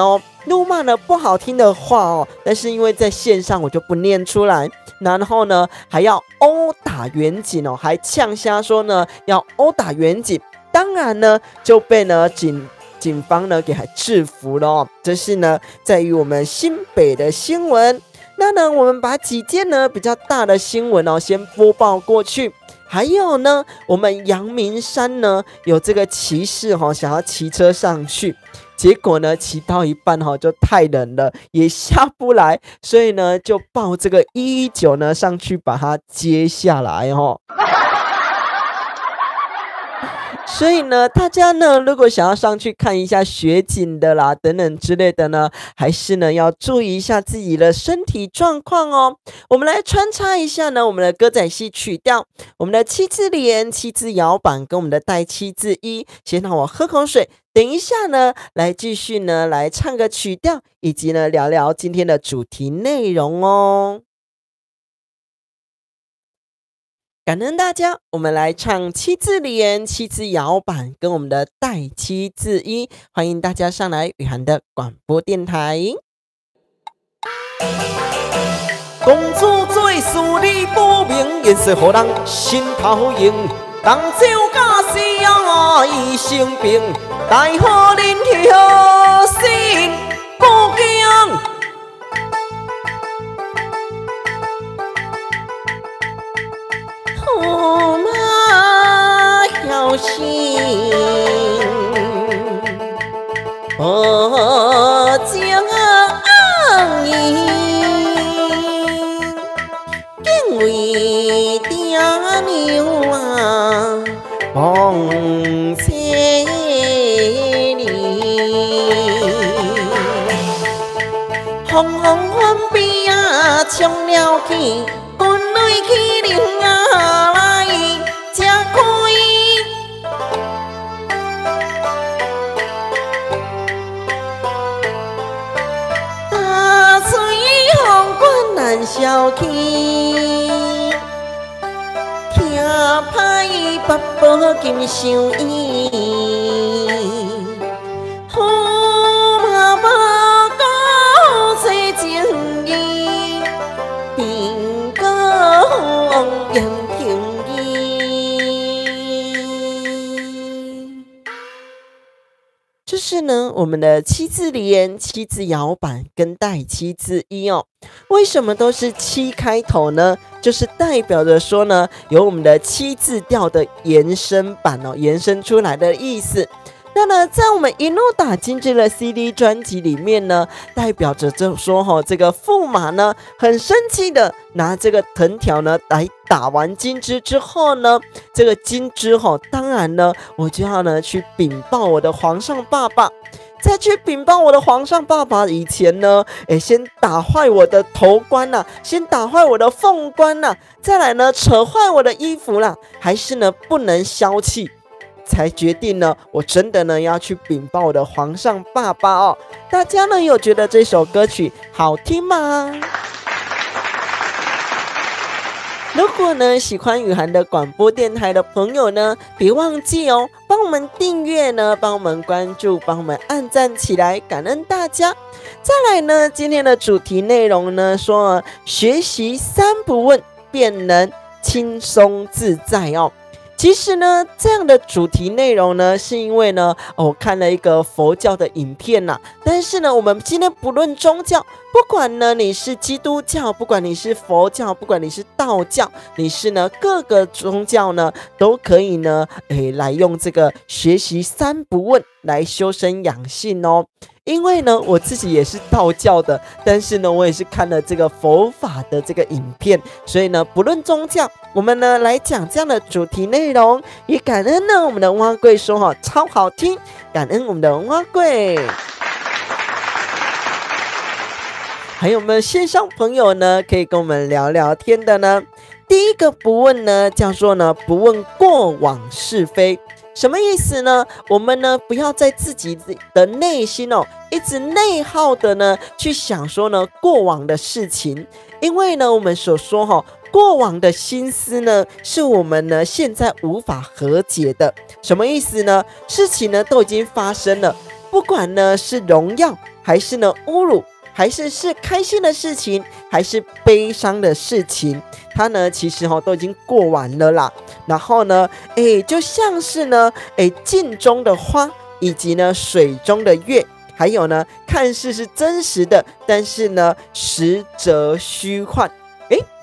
怒骂了不好听的话但是因为在线上我就不念出来。然后呢还要殴打员警还呛瞎说呢要殴打员警。当然呢就被呢警方呢给制服了这是呢在于我们新北的新闻。那呢我们把几件呢比较大的新闻先播报过去。还有呢我们阳明山呢有这个骑士想要骑车上去，结果呢骑到一半就太冷了也下不来，所以呢就报这个119呢上去把它接下来所以呢大家呢如果想要上去看一下雪景的啦等等之类的呢，还是呢要注意一下自己的身体状况哦。我们来穿插一下呢我们的歌仔戏曲调，我们的7字连、7字摇板跟我们的带7字1。先让我喝口水，等一下呢来继续呢来唱个曲调，以及呢聊聊今天的主题内容哦。感恩大家，我们来唱7字连、7字摇板跟我们的带7字1。欢迎大家上来雨涵的广播电台。公主做事理不明，颜色予人心头痒。当酒假死医生病，待好恁后生不惊。驸马小心，将伊敬为爹娘望千里，红红红边冲了去，军队去领啊来，才开。大水风管难消气，听歹八宝金相依。好嘛无讲世情义，定个王言听义。这是呢我们的七字联、七字摇板跟带七字一哦。为什么都是七开头呢？就是代表着说呢，有我们的七字调的延伸版哦，延伸出来的意思。那呢，在我们一路打精致的 CD 专辑里面呢，代表着就说这个驸马呢很生气的拿这个藤条呢来打完金枝之后呢，这个金枝当然呢我就要呢去禀报我的皇上爸爸。在去禀报我的皇上爸爸以前呢，先打坏我的头冠啦，先打坏我的凤冠啦，再来呢扯坏我的衣服啦，还是呢不能消气。才决定呢，我真的呢要去禀报我的皇上爸爸哦。大家呢有觉得这首歌曲好听吗？如果呢喜欢雨涵的广播电台的朋友呢，别忘记哦，帮我们订阅呢，帮我们关注，帮我们按赞起来，感恩大家。再来呢，今天的主题内容呢，说学习三不问，便能轻松自在哦。其实呢，这样的主题内容呢，是因为呢，我看了一个佛教的影片呐。但是呢，我们今天不论宗教，不管呢你是基督教，不管你是佛教，不管你是道教，你是呢各个宗教呢，都可以呢，来用这个学习三不问来修身养性哦。因为呢，我自己也是道教的，但是呢，我也是看了这个佛法的这个影片，所以呢，不论宗教，我们呢来讲这样的主题内容，也感恩呢我们的蛙贵说超好听，感恩我们的蛙贵。还有没有线上朋友呢，可以跟我们聊聊天的呢？第一个不问呢，叫做呢不问过往是非。什么意思呢？我们呢不要在自己的内心一直内耗的呢去想说呢过往的事情，因为呢我们所说过往的心思呢是我们呢现在无法和解的。什么意思呢？事情呢都已经发生了，不管呢是荣耀还是呢侮辱，还是开心的事情，还是悲伤的事情，它呢其实都已经过完了啦。然后呢就像是呢镜中的花，以及呢水中的月，还有呢看似是真实的，但是呢实则虚幻。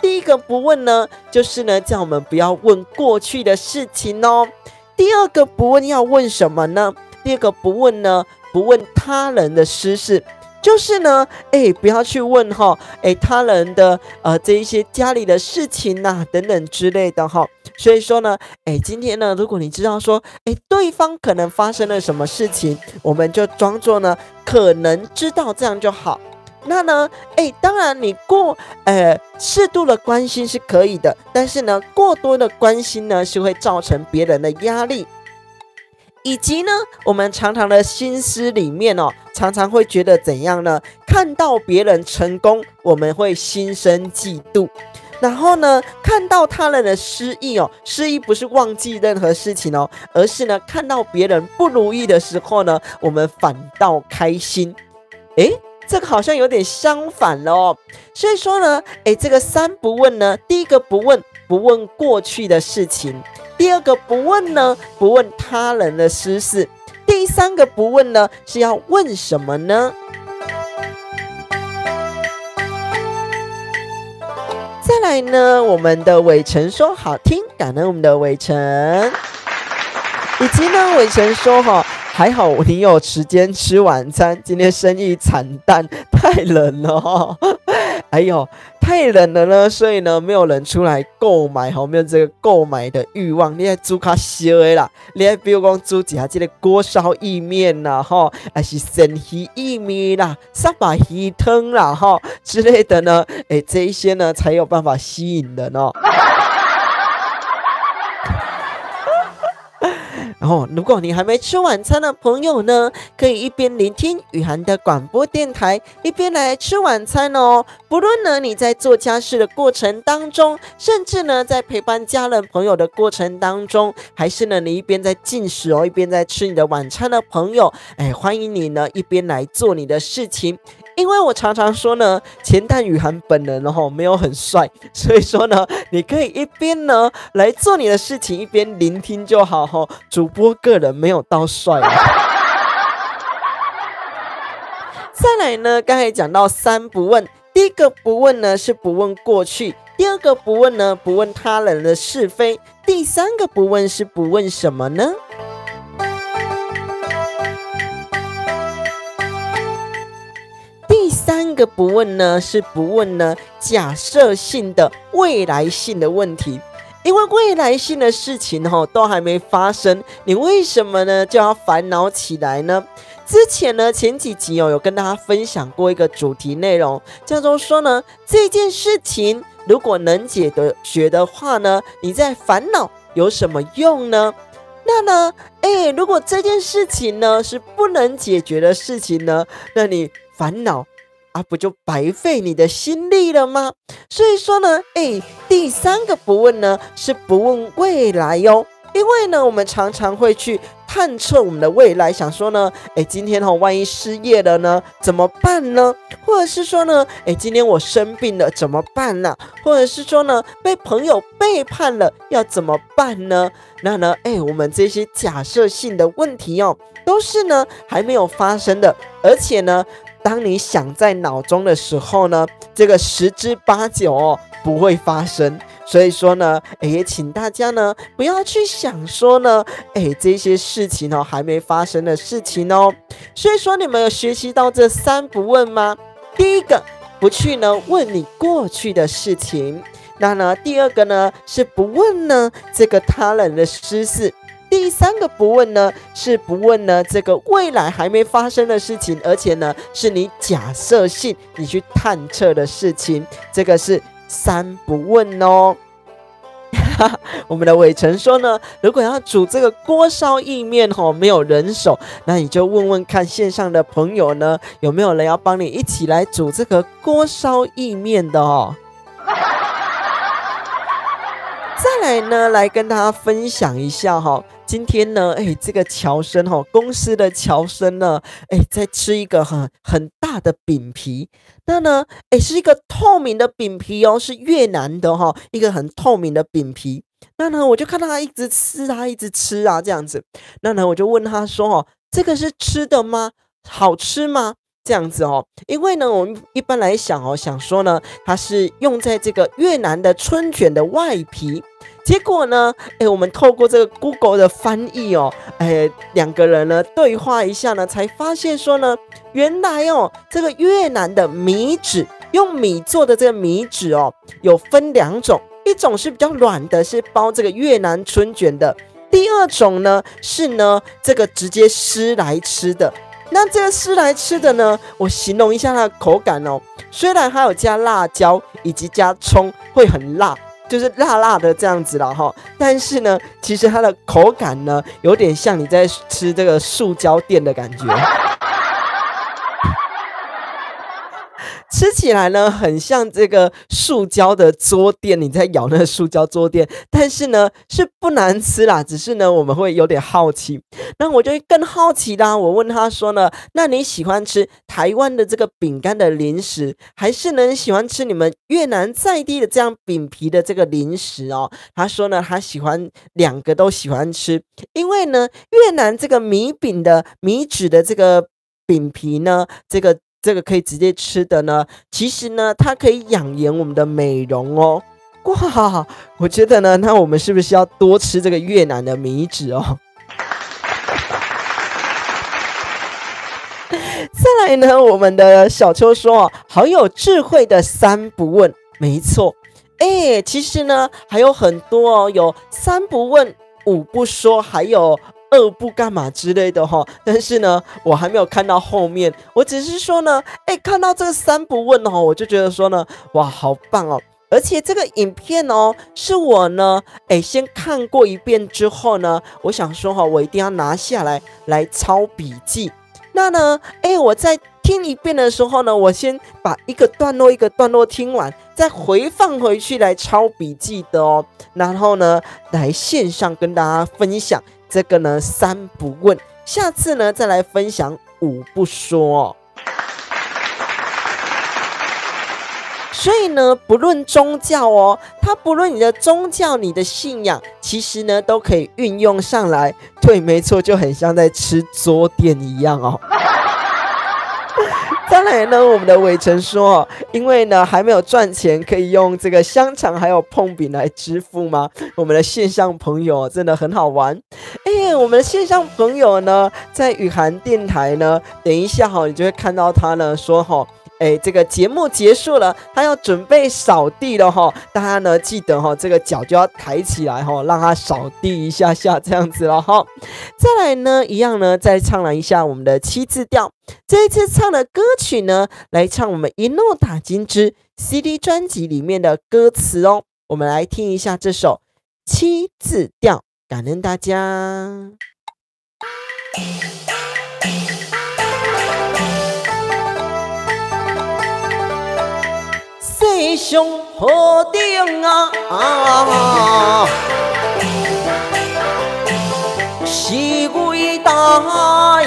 第一个不问呢，就是呢叫我们不要问过去的事情哦。第二个不问要问什么呢？第二个不问呢，不问他人的私事。就是呢不要去问他人的这一些家里的事情啊等等之类的所以说呢今天呢如果你知道说对方可能发生了什么事情，我们就装作呢可能知道，这样就好。那呢当然你适度的关心是可以的，但是呢过多的关心呢是会造成别人的压力。以及呢我们常常的心思里面常常会觉得怎样呢？看到别人成功，我们会心生嫉妒。然后呢看到他人的失意失意不是忘记任何事情而是呢看到别人不如意的时候呢，我们反倒开心。这个好像有点相反了所以说呢这个三不问呢，第一个不问，不问过去的事情。第二个不问呢，不问他人的私事。第三个不问呢，是要问什么呢？再来呢，我们的伟成说好听，感恩我们的伟成。以及呢，伟成说还好你有时间吃晚餐，今天生意惨淡，太冷了哎呦，太冷了呢，所以呢没有人出来购买没有这个购买的欲望。你要煮较烧的啦，你要比如讲煮一下这个锅烧意面啦还是生鱼意面啦，沙巴鱼汤啦之类的呢，这一些呢才有办法吸引人哦。然后，如果你还没吃晚餐的朋友呢，可以一边聆听雨涵的广播电台，一边来吃晚餐哦。不论呢你在做家事的过程当中，甚至呢在陪伴家人朋友的过程当中，还是呢你一边在进食哦，一边在吃你的晚餐的朋友，欢迎你呢一边来做你的事情。因为我常常说呢，钱蛋雨涵本人没有很帅，所以说呢，你可以一边呢来做你的事情，一边聆听就好主播个人没有到帅再来呢，刚才讲到3不问，第一个不问呢是不问过去，第二个不问呢不问他人的是非，第三个不问是不问什么呢？第三个不问呢是不问呢假设性的未来性的问题，因为未来性的事情都还没发生，你为什么呢就要烦恼起来呢？之前呢前几集有跟大家分享过一个主题内容，叫做说呢这件事情如果能解决的话呢，你在烦恼有什么用呢？那呢如果这件事情呢是不能解决的事情呢，那你烦恼不就白费你的心力了吗？所以说呢第三个不问呢是不问未来哦。因为呢我们常常会去探测我们的未来，想说呢今天万一失业了呢怎么办呢？或者是说呢今天我生病了怎么办呢？或者是说呢被朋友背叛了要怎么办呢？那呢我们这些假设性的问题都是呢还没有发生的，而且呢当你想在脑中的时候呢，这个10之8九不会发生。所以说呢也请大家呢不要去想说呢这些事情还没发生的事情哦。所以说你们有学习到这3不问吗？第一个，不去呢问你过去的事情。那呢第二个呢是不问呢这个他人的私事。第三个不问呢是不问呢这个未来还没发生的事情，而且呢是你假设性你去探测的事情，这个是3不问哦。我们的伟成说呢，如果要煮这个锅烧意面没有人手，那你就问问看线上的朋友呢，有没有人要帮你一起来煮这个锅烧意面的再来呢，来跟大家分享一下今天呢这个乔生公司的乔生呢在吃一个很大的饼皮。那呢是一个透明的饼皮是越南的一个很透明的饼皮。那呢我就看到他一直吃这样子。那呢我就问他说这个是吃的吗？好吃吗？这样子因为呢我们一般来想说呢它是用在这个越南的春卷的外皮。结果呢我们透过这个 Google 的翻译两个人呢对话一下呢，才发现说呢原来这个越南的米纸，用米做的这个米纸有分2种，一种是比较软的，是包这个越南春卷的，第二种呢是呢这个直接湿来吃的。那这个湿来吃的呢，我形容一下它的口感虽然它有加辣椒以及加葱，会很辣，就是辣辣的这样子啦但是呢其实它的口感呢有点像你在吃这个塑胶垫的感觉吃起来呢很像这个塑胶的桌垫，你在咬那个塑胶桌垫，但是呢是不难吃啦，只是呢我们会有点好奇。那我就更好奇啦，我问他说呢，那你喜欢吃台湾的这个饼干的零食，还是呢喜欢吃你们越南在地的这样饼皮的这个零食他说呢他喜欢2个都喜欢吃，因为呢越南这个米饼的米纸的这个饼皮呢，这个可以直接吃的呢，其实呢它可以养颜我们的美容哇，我觉得呢那我们是不是要多吃这个越南的米纸再来呢，我们的小秋说好有智慧的3不问。没错其实呢还有很多有3不问5不说，还有二部干嘛之类的哈。但是呢，我还没有看到后面，我只是说呢，看到这个三不问哦，我就觉得说呢，哇，好棒哦！而且这个影片哦，是我呢，先看过一遍之后呢，我想说哈，我一定要拿下来抄笔记。那呢，我在听一遍的时候呢，我先把一个段落一个段落听完，再回放回去来抄笔记的哦。然后呢，来线上跟大家分享这个呢三不问，下次呢再来分享五不说哦。所以呢，不论宗教哦，它不论你的宗教、你的信仰，其实呢都可以运用上来。对，没错，就很像在吃桌垫一样哦。当然呢，我们的伟成说，因为呢还没有赚钱，可以用这个香肠还有碰饼来支付吗？我们的线上朋友真的很好玩。我们的线上朋友呢，在雨涵电台呢，等一下你就会看到他呢说这个节目结束了，他要准备扫地了哈，大家呢记得这个脚就要抬起来让他扫地一下下这样子了哈。再来呢，一样呢，再唱了一下我们的七字调。这一次唱的歌曲呢，来唱我们一诺打金枝 CD 专辑里面的歌词哦。我们来听一下这首七字调，感恩大家。世上河顶是伟大，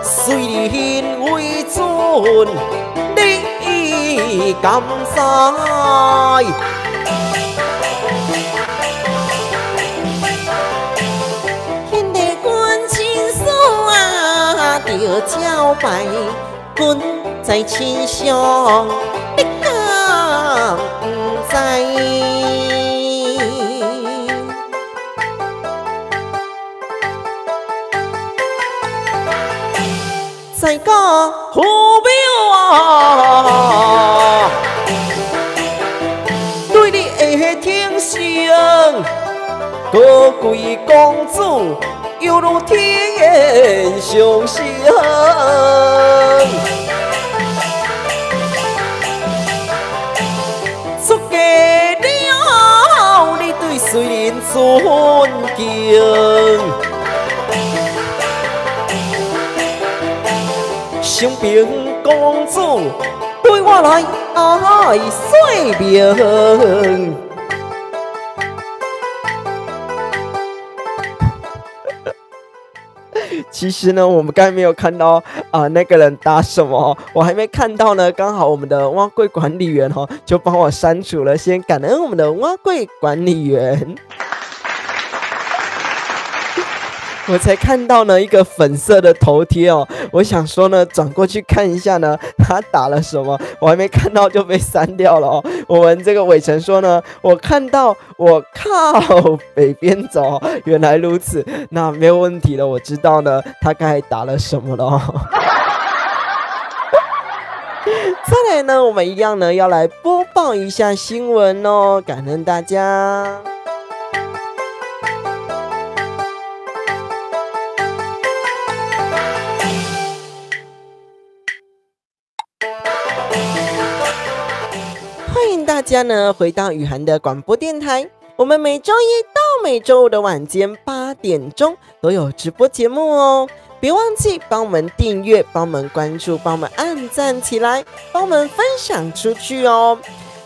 虽然为尊，你甘知？天地君亲属着招牌，君在亲上。在个虎庙对你的挺胸，高贵公主犹如天上星。虽然尊敬，成平公主对我来爱说明。其实呢，我们刚才没有看到那个人打什么，我还没看到呢。刚好我们的蛙柜管理员就帮我删除了，先感恩我们的蛙柜管理员。我才看到呢一个粉色的头贴我想说呢转过去看一下呢他打了什么，我还没看到就被删掉了我们这个伟成说呢，我看到我靠北边走原来如此，那没有问题了，我知道呢他刚才打了什么了再来呢，我们一样呢要来播报一下新闻感恩大家。欢迎大家呢回到雨涵的广播电台，我们每周一到每周五的晚间8点钟都有直播节目哦，别忘记帮我们订阅，帮我们关注，帮我们按赞起来，帮我们分享出去哦。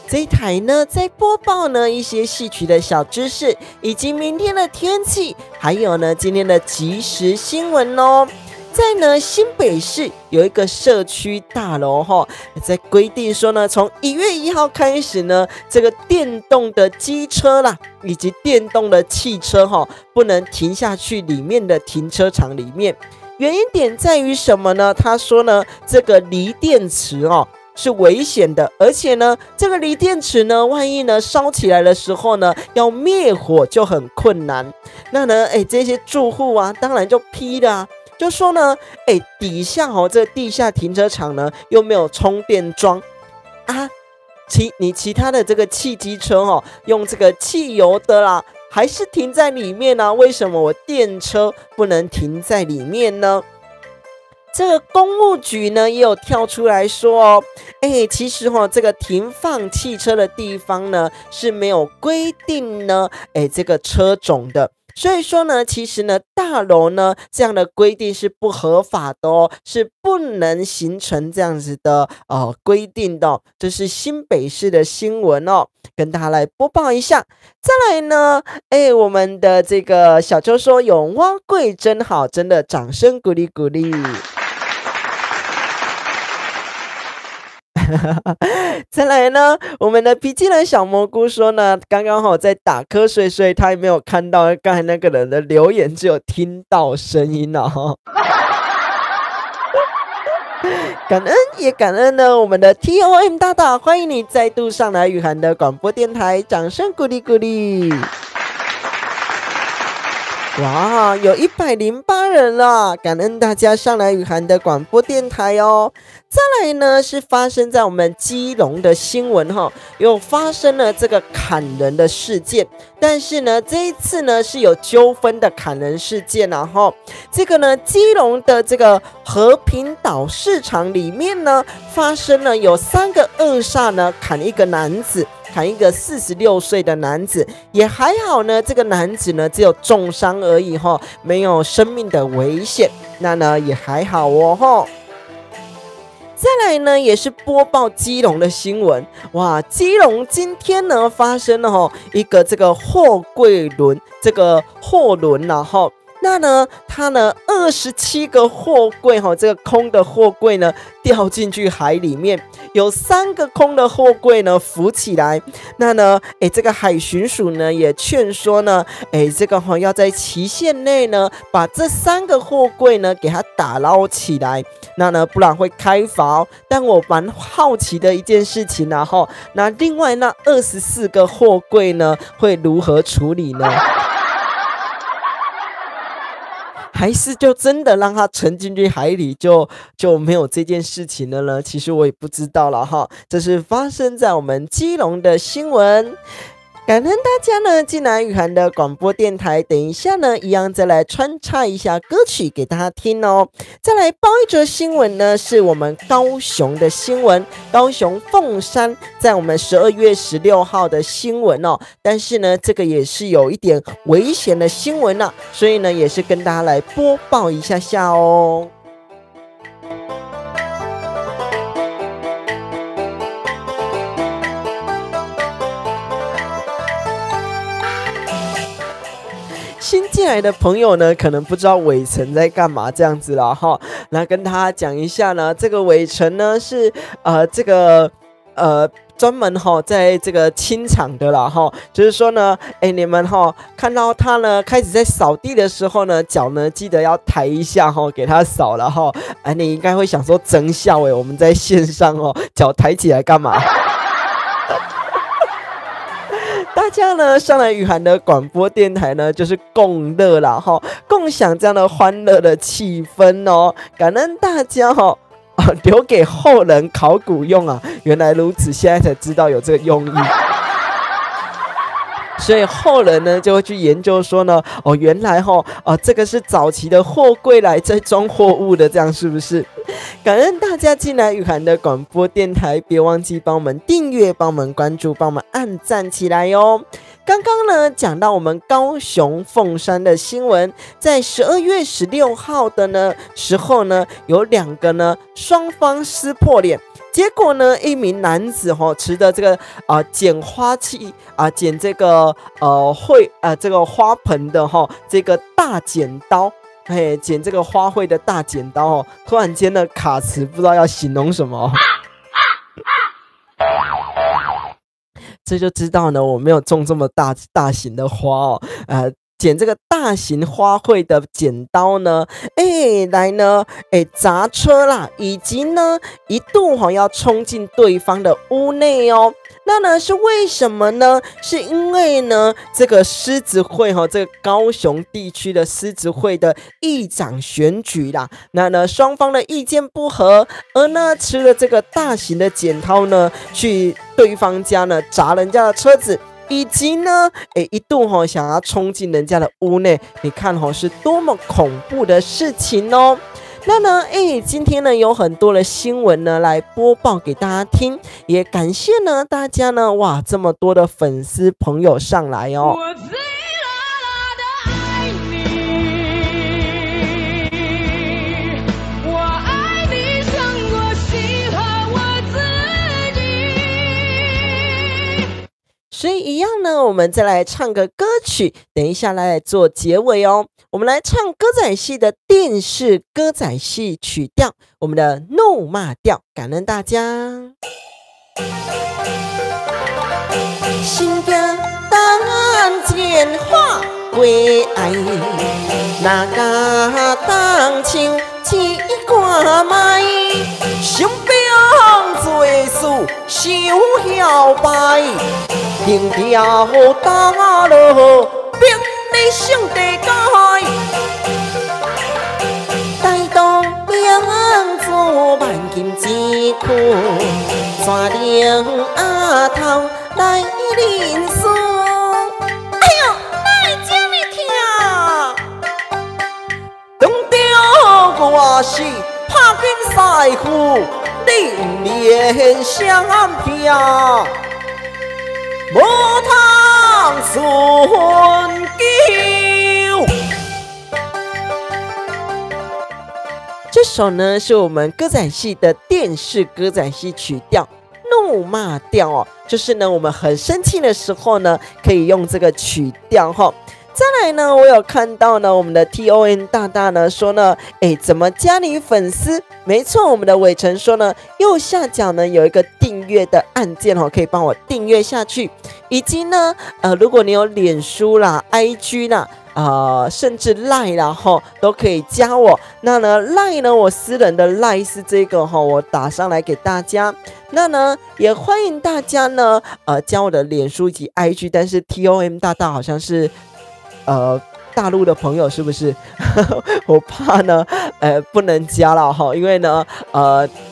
这一台呢在播报呢一些戏曲的小知识，以及明天的天气，还有呢今天的即时新闻哦。在呢新北市有一个社区大楼在规定说呢，从1月1号开始呢，这个电动的机车啦，以及电动的汽车不能停下去里面的停车场里面。原因点在于什么呢？他说呢，这个锂电池是危险的，而且呢，这个锂电池呢，万一呢烧起来的时候呢，要灭火就很困难。那呢，这些住户啊，当然就批了啊。就说呢，底下这个地下停车场呢又没有充电桩啊，其他的这个汽机车用这个汽油的啦，还是停在里面呢？为什么我电车不能停在里面呢？这个公务局呢也有跳出来说哦，其实这个停放汽车的地方呢是没有规定呢，这个车种的。所以说呢，其实呢，大楼呢这样的规定是不合法的哦，是不能形成这样子的规定的哦。这是新北市的新闻哦，跟大家来播报一下。再来呢，我们的这个小周说有蛙柜真好，真的掌声鼓励鼓励。再来呢，我们的脾气人小蘑菇说呢，刚刚好在打瞌睡，所以他也没有看到刚才那个人的留言，只有听到声音哦。感恩也感恩呢，我们的 TOM 大大，欢迎你再度上来雨涵的广播电台，掌声鼓励鼓励。哇，有108人了，感恩大家上来雨涵的广播电台哦。再来呢，是发生在我们基隆的新闻哈，有发生了这个砍人的事件，但是呢，这一次呢是有纠纷的砍人事件啊哈。这个呢，基隆的这个和平岛市场里面呢，发生了有3个恶煞呢砍一个男子。砍一个46岁的男子，也还好呢，这个男子呢只有重伤而已哈，没有生命的危险，那呢也还好哦哈。再来呢，也是播报基隆的新闻。哇，基隆今天呢发生了一个这个货柜轮，这个货轮然后。那呢，它呢27个货柜这个空的货柜呢掉进去海里面，有3个空的货柜呢浮起来。那呢，这个海巡署呢也劝说呢，这个要在期限内呢把这3个货柜呢给它打捞起来，那呢不然会开罚。但我蛮好奇的一件事情啊那另外那24个货柜呢会如何处理呢？还是就真的让它沉进去海里就没有这件事情了呢？其实我也不知道了哈。这是发生在我们基隆的新闻。感恩大家呢进来雨涵的广播电台，等一下呢一样再来穿插一下歌曲给大家听哦。再来报一则新闻呢，是我们高雄的新闻，高雄凤山在我们12月16号的新闻哦。但是呢这个也是有一点危险的新闻啊，所以呢也是跟大家来播报一下下哦。新进来的朋友呢，可能不知道伟成在干嘛这样子啦哈。那跟大家讲一下呢，这个伟成呢是这个专门在这个清场的啦哈。就是说呢，你们看到他呢开始在扫地的时候呢，脚呢记得要抬一下给他扫了哈。你应该会想说真笑我们在线上脚抬起来干嘛？大家呢上来雨涵的广播电台呢，就是共乐啦共享这样的欢乐的气氛哦。感恩大家留给后人考古用啊，原来如此，现在才知道有这个用意。所以后人呢就会去研究说呢，原来这个是早期的货柜来在装货物的，这样是不是？感恩大家进来雨涵的广播电台，别忘记帮我们订阅、帮我们关注、帮我们按赞起来哟。刚刚呢讲到我们高雄凤山的新闻，在12月16号的呢时候呢，有2个呢双方撕破脸。结果呢，一名男子持着这个剪花器剪这个这个花盆的这个大剪刀，剪这个花卉的大剪刀突然间呢卡词，不知道要形容什么。这就知道呢，我没有种这么大型的花剪这个大型花卉的剪刀呢，来呢，砸车啦，以及呢，一度要冲进对方的屋内哦。那呢是为什么呢？是因为呢，这个狮子会这个高雄地区的狮子会的议长选举啦。那呢，双方的意见不合，而呢，持了这个大型的剪刀呢，去对方家呢砸人家的车子。以及呢，一度想要冲进人家的屋内，你看是多么恐怖的事情哦。那呢，今天呢有很多的新闻呢来播报给大家听，也感谢呢大家呢，哇，这么多的粉丝朋友上来哦。我最辣辣的爱你，我爱你胜过喜欢我自己。所以一样呢，我们再来唱个歌曲，等一下来做结尾哦。我们来唱歌仔戏的电视歌仔戏曲调，我们的怒骂调，感恩大家。心惊胆战化归爱，哪敢当唱一挂麦，想兵做事受摇摆，定调打落兵你上地界。万金之库，山岭阿头来认输。哎呦，哪会这么痛？当着我是拍紧赛虎，你不连相片，无通顺救。这首呢是我们歌仔戏的电视歌仔戏曲调怒骂调哦，就是呢我们很生气的时候呢可以用这个曲调哈。再来呢，我有看到呢我们的 TON 大大呢说呢，怎么加你粉丝？没错，我们的伟成说呢，右下角呢有一个订阅的按键哦，可以帮我订阅下去，以及呢如果你有脸书啦、IG 啦。甚至 LINE 啦吼都可以加我。那呢 LINE 呢，我私人的 LINE 是这个吼，我打上来给大家。那呢也欢迎大家呢加我的脸书以及 IG， 但是 TOM 大大好像是大陆的朋友是不是？我怕呢不能加了哈，因为呢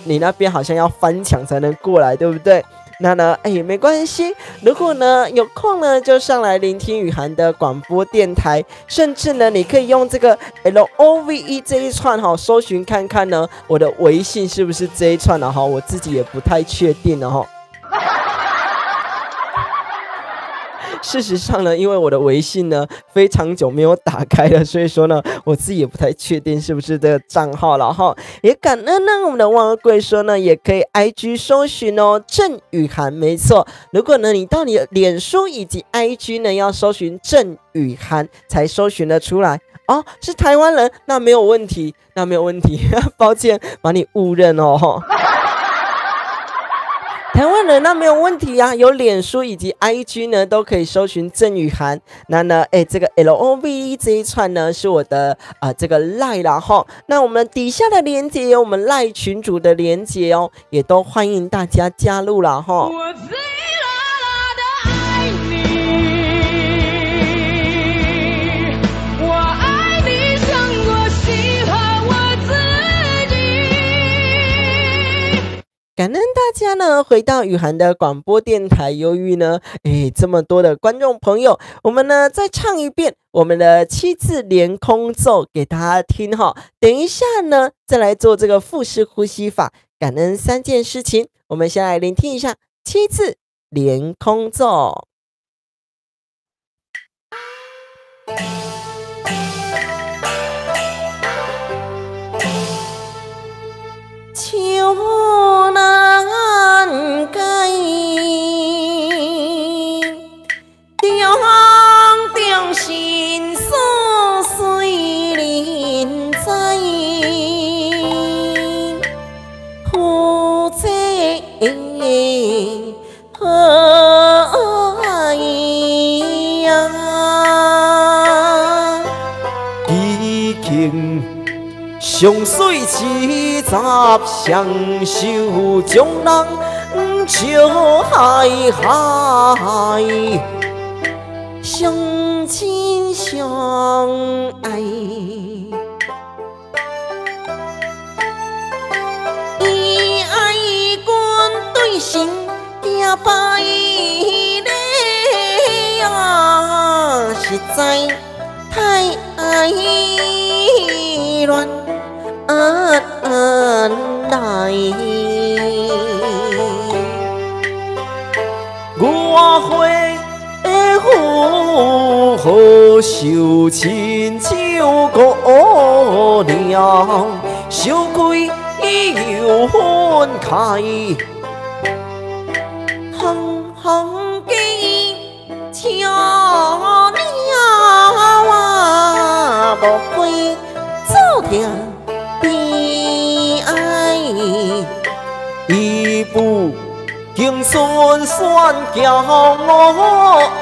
你那边好像要翻墙才能过来，对不对？那呢没关系，如果呢有空呢就上来聆听雨涵的广播电台，甚至呢你可以用这个 LOVE 这一串搜寻看看呢我的微信是不是这一串了我自己也不太确定了事实上呢，因为我的微信呢非常久没有打开了，所以说呢我自己也不太确定是不是这个账号了哈。也感恩呢我们的万恶贵说呢也可以 IG 搜寻哦，郑雨涵，没错。如果呢你到你的脸书以及 IG 呢要搜寻郑雨涵才搜寻得出来哦，是台湾人，那没有问题，抱歉把你误认哦台湾人那没有问题啊，有脸书以及 IG 呢都可以搜寻郑雨涵。那呢这个 LOVE 这一串呢是我的这个 LINE 啦齁。那我们底下的连结有我们 LINE 群组的连结哦，也都欢迎大家加入啦齁。我最辣辣的爱你，我爱你胜过喜欢我自己。感恩大家呢回到雨涵的广播电台，由于呢这么多的观众朋友，我们呢再唱一遍我们的7字连空奏给大家听哈。等一下呢再来做这个腹式呼吸法，感恩3件事情。我们先来聆听一下7字连空奏。秋难改，中心所随人在，夫妻和爱呀，已经上水七十相守，将人笑海海，相亲相爱，以爱军队心行败咧。实在太乱来。我会好受亲像姑娘，羞愧又分开，哼哼记笑你我无会注定悲哀，一步经顺选叫我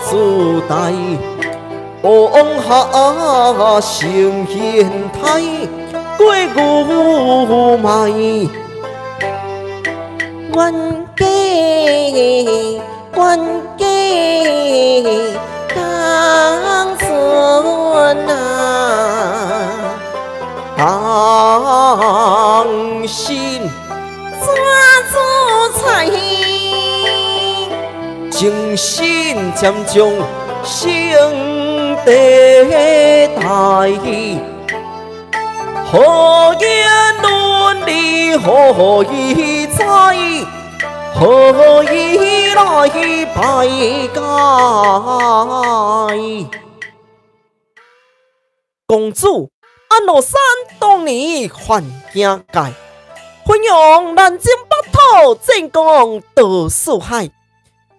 自大，往下成现态，过牛卖，冤家当孙啊，当心彩，精神渐将成地大，何言伦理何以在，何以来排解？公主安禄山当年犯境界，分扬南征北讨，战功到四海。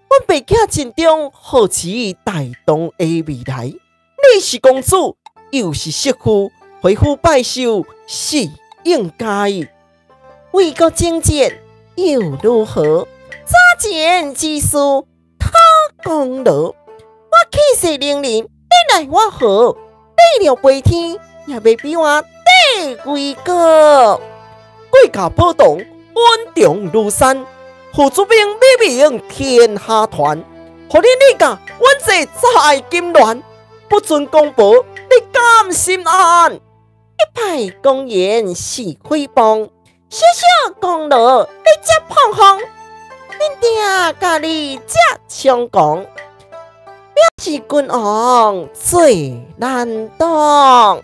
阮爸囝心中好似大同的未来。你是公主，又是媳妇，回府拜寿是应该。为国征战又如何？早前之事他功劳。我气势凌人，你奈我何？地了飞天，也未比我地位高。贵家宝堂，稳重如山。父子兵美名天下传，互你理解，阮这在金銮，不准公婆，你甘心安？一派公言是诽谤，小小功劳你才捧红，恁爹家己才强讲，表示君王最难当。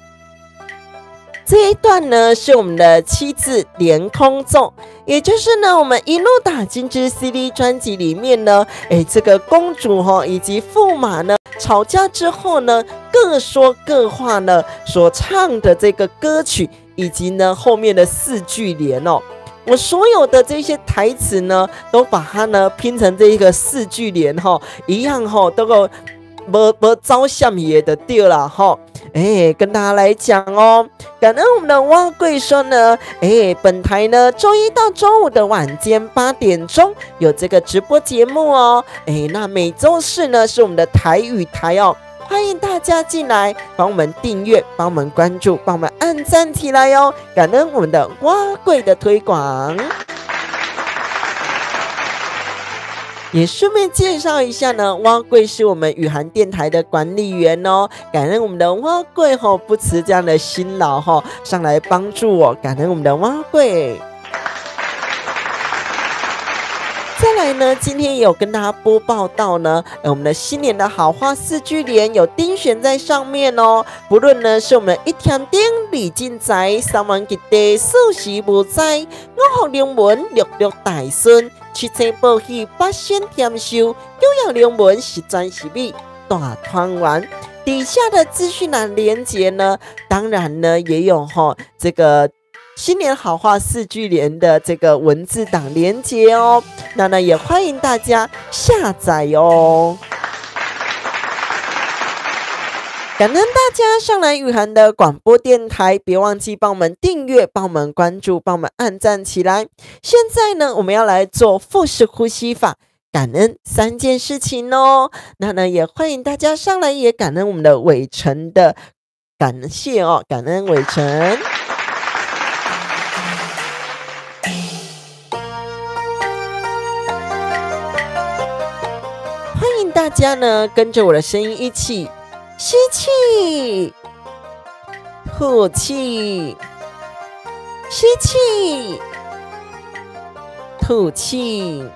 这一段呢是我们的妻子连空奏，也就是呢我们一路打金枝 CD 专辑里面呢，这个公主以及驸马呢吵架之后呢，各说各话呢所唱的这个歌曲，以及呢后面的四句联哦。我所有的这些台词呢，都把它呢拼成这一个四句联一样都够无招相爷的对啦跟大家来讲哦，感恩我们的蛙贵说呢，本台呢周一到周五的晚间8点钟有这个直播节目哦，那每周四呢是我们的台语台哦，欢迎大家进来帮我们订阅，帮我们关注，帮我们按赞起来哦，感恩我们的蛙贵的推广。也顺便介绍一下呢，蛙贵是我们雨涵电台的管理员哦，感恩我们的蛙贵不辞这样的辛劳上来帮助我，感恩我们的蛙贵。再来呢，今天也有跟大家播报到呢，我们的新年的好话四句联有丁选在上面哦。不论呢是我们的一天丁李进财，三万吉地四时无灾，五福临门六六大顺，七星报喜八仙添寿，九阳临门实专实美大团圆。底下的资讯栏连结呢，当然呢也有这个新年好话四句联的这个文字档连结哦，那也欢迎大家下载哦。感恩大家上来雨涵的广播电台，别忘记帮我们订阅，帮我们关注，帮我们按赞起来。现在呢，我们要来做腹式呼吸法，感恩3件事情哦。那也欢迎大家上来，也感恩我们的伟成的感谢哦，感恩伟成。欢迎大家呢跟着我的声音一起吸气，吐气，吸气，吐气，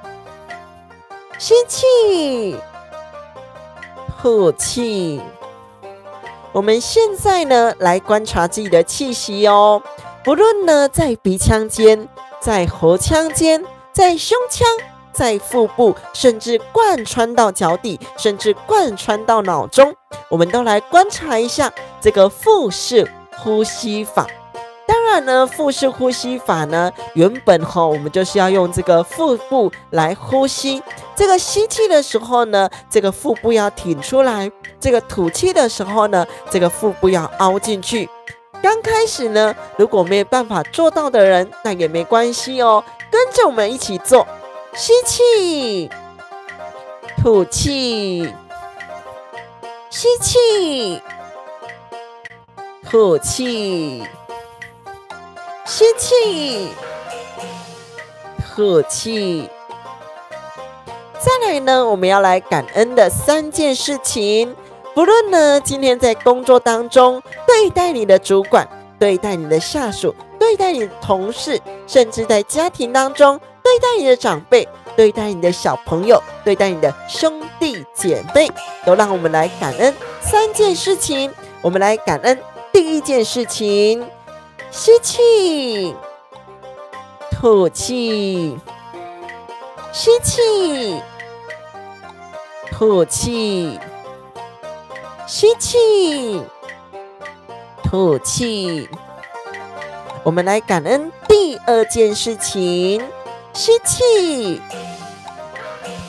吸气，吐气。我们现在呢，来观察自己的气息哦。不论呢在鼻腔间、在喉腔间、在胸腔、在腹部，甚至贯穿到脚底，甚至贯穿到脑中，我们都来观察一下这个腹式呼吸法。当然呢，腹式呼吸法呢，原本我们就是要用这个腹部来呼吸。这个吸气的时候呢，这个腹部要挺出来；这个吐气的时候呢，这个腹部要凹进去。刚开始呢，如果没有办法做到的人，那也没关系哦，跟着我们一起做。吸气，吐气，吸气，吐气，吸气，吐气。再来呢，我们要来感恩的3件事情。不论呢，今天在工作当中，对待你的主管，对待你的下属，对待你的同事，甚至在家庭当中，对待你的长辈，对待你的小朋友，对待你的兄弟姐妹，都让我们来感恩3件事情。我们来感恩第1件事情，吸气，吐气，吸气，吐气，吸气，吐气。我们来感恩第2件事情，吸气，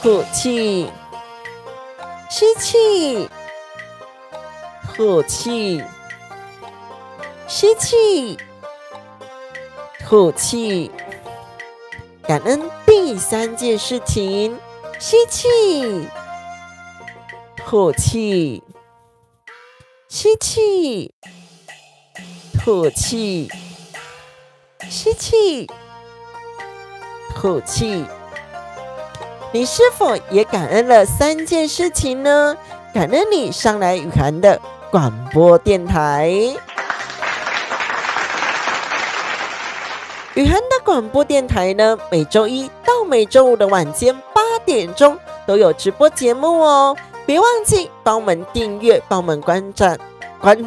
吐气，吸气，吐气，吸气，吐气。感恩第3件事情，吸气，吐气，吸气，吐气，吸气，吐气。你是否也感恩了3件事情呢？感恩你上来雨涵的广播电台。雨涵的广播电台呢，每周一到每周五的晚间8点钟都有直播节目哦。别忘记帮我们订阅，帮我们关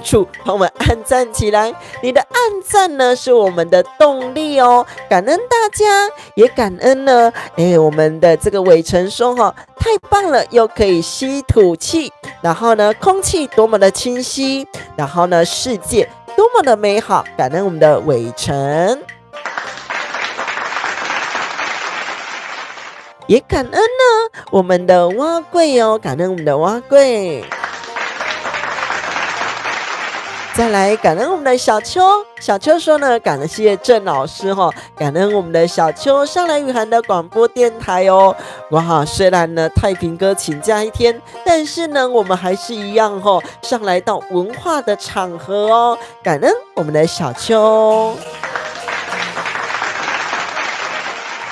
注，帮我们按赞起来。你的按赞呢，是我们的动力哦。感恩大家，也感恩呢，我们的这个伟成说太棒了，又可以吸吐气，然后呢，空气多么的清晰，然后呢，世界多么的美好。感恩我们的伟成。也感恩呢我们的蛙贵哦，感恩我们的蛙贵。再来感恩我们的小秋，小秋说呢，感谢郑老师感恩我们的小秋上来雨涵的广播电台哦。哇，虽然呢太平哥请假1天，但是呢我们还是一样上来到文化的场合哦，感恩我们的小秋。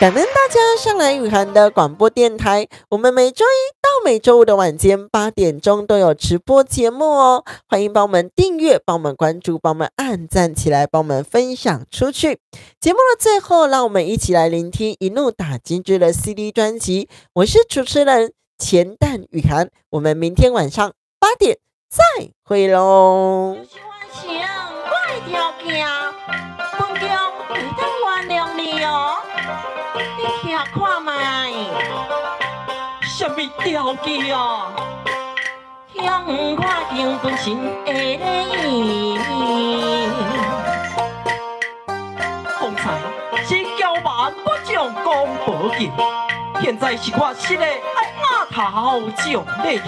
感恩大家上来雨涵的广播电台，我们每周一到每周五的晚间8点钟都有直播节目哦，欢迎帮我们订阅，帮我们关注，帮我们按赞起来，帮我们分享出去。节目的最后，让我们一起来聆听一怒打金枝的 CD 专辑。我是主持人钱蛋雨涵，我们明天晚上8点再会喽。你听看卖，什么条件？向看见本身的你。方才是骄蛮不将功报尽，现在是我失的爱马头将你跳。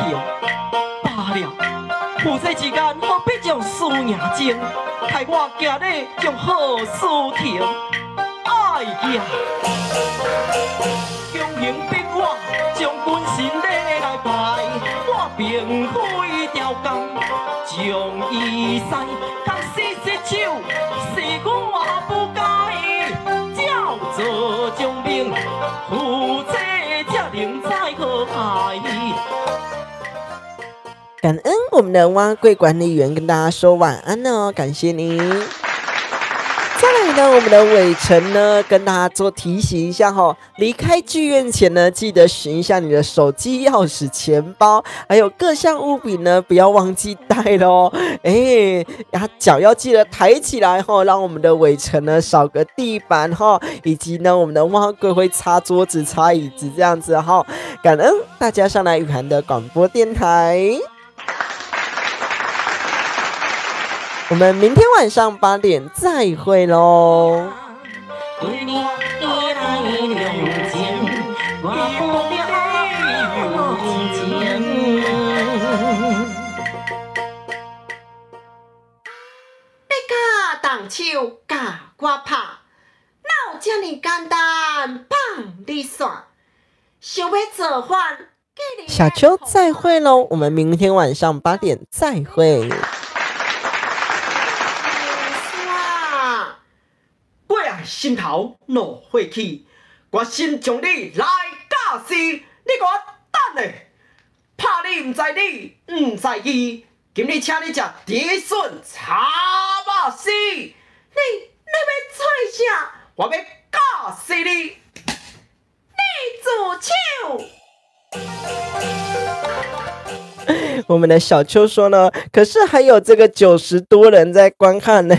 罢了，夫妻之间何必将思念争？害我今日将好事停。哎呀！强行逼我将本身礼来拜，我并非条工，将伊使，通失手，是我不该。照做将命，夫妻才能再和爱。感恩我们的蛙柜管理员跟大家说晚安哦，感谢您。再来里呢，我们的伟成呢，跟大家做提醒一下哈，离开剧院前呢，记得寻一下你的手机、钥匙、钱包，还有各项物品呢，不要忘记带咯。脚要记得抬起来哈，让我们的伟成呢扫个地板哈，以及呢，我们的蛙龟会擦桌子、擦椅子这样子哈。感恩大家上来雨涵的广播电台。我们明天晚上8点再会喽。手甲我拍，哪有这么简单放你耍？想要做饭，小秋再会喽，我们明天晚上8点再会。我爱心头怒火气，我心将你来教死，你给我等下，怕你唔知你唔知伊，今日请你食甜笋炒肉丝。你要做啥？我要教死你！你自求。我们的小秋说呢，可是还有这个90多人在观看呢。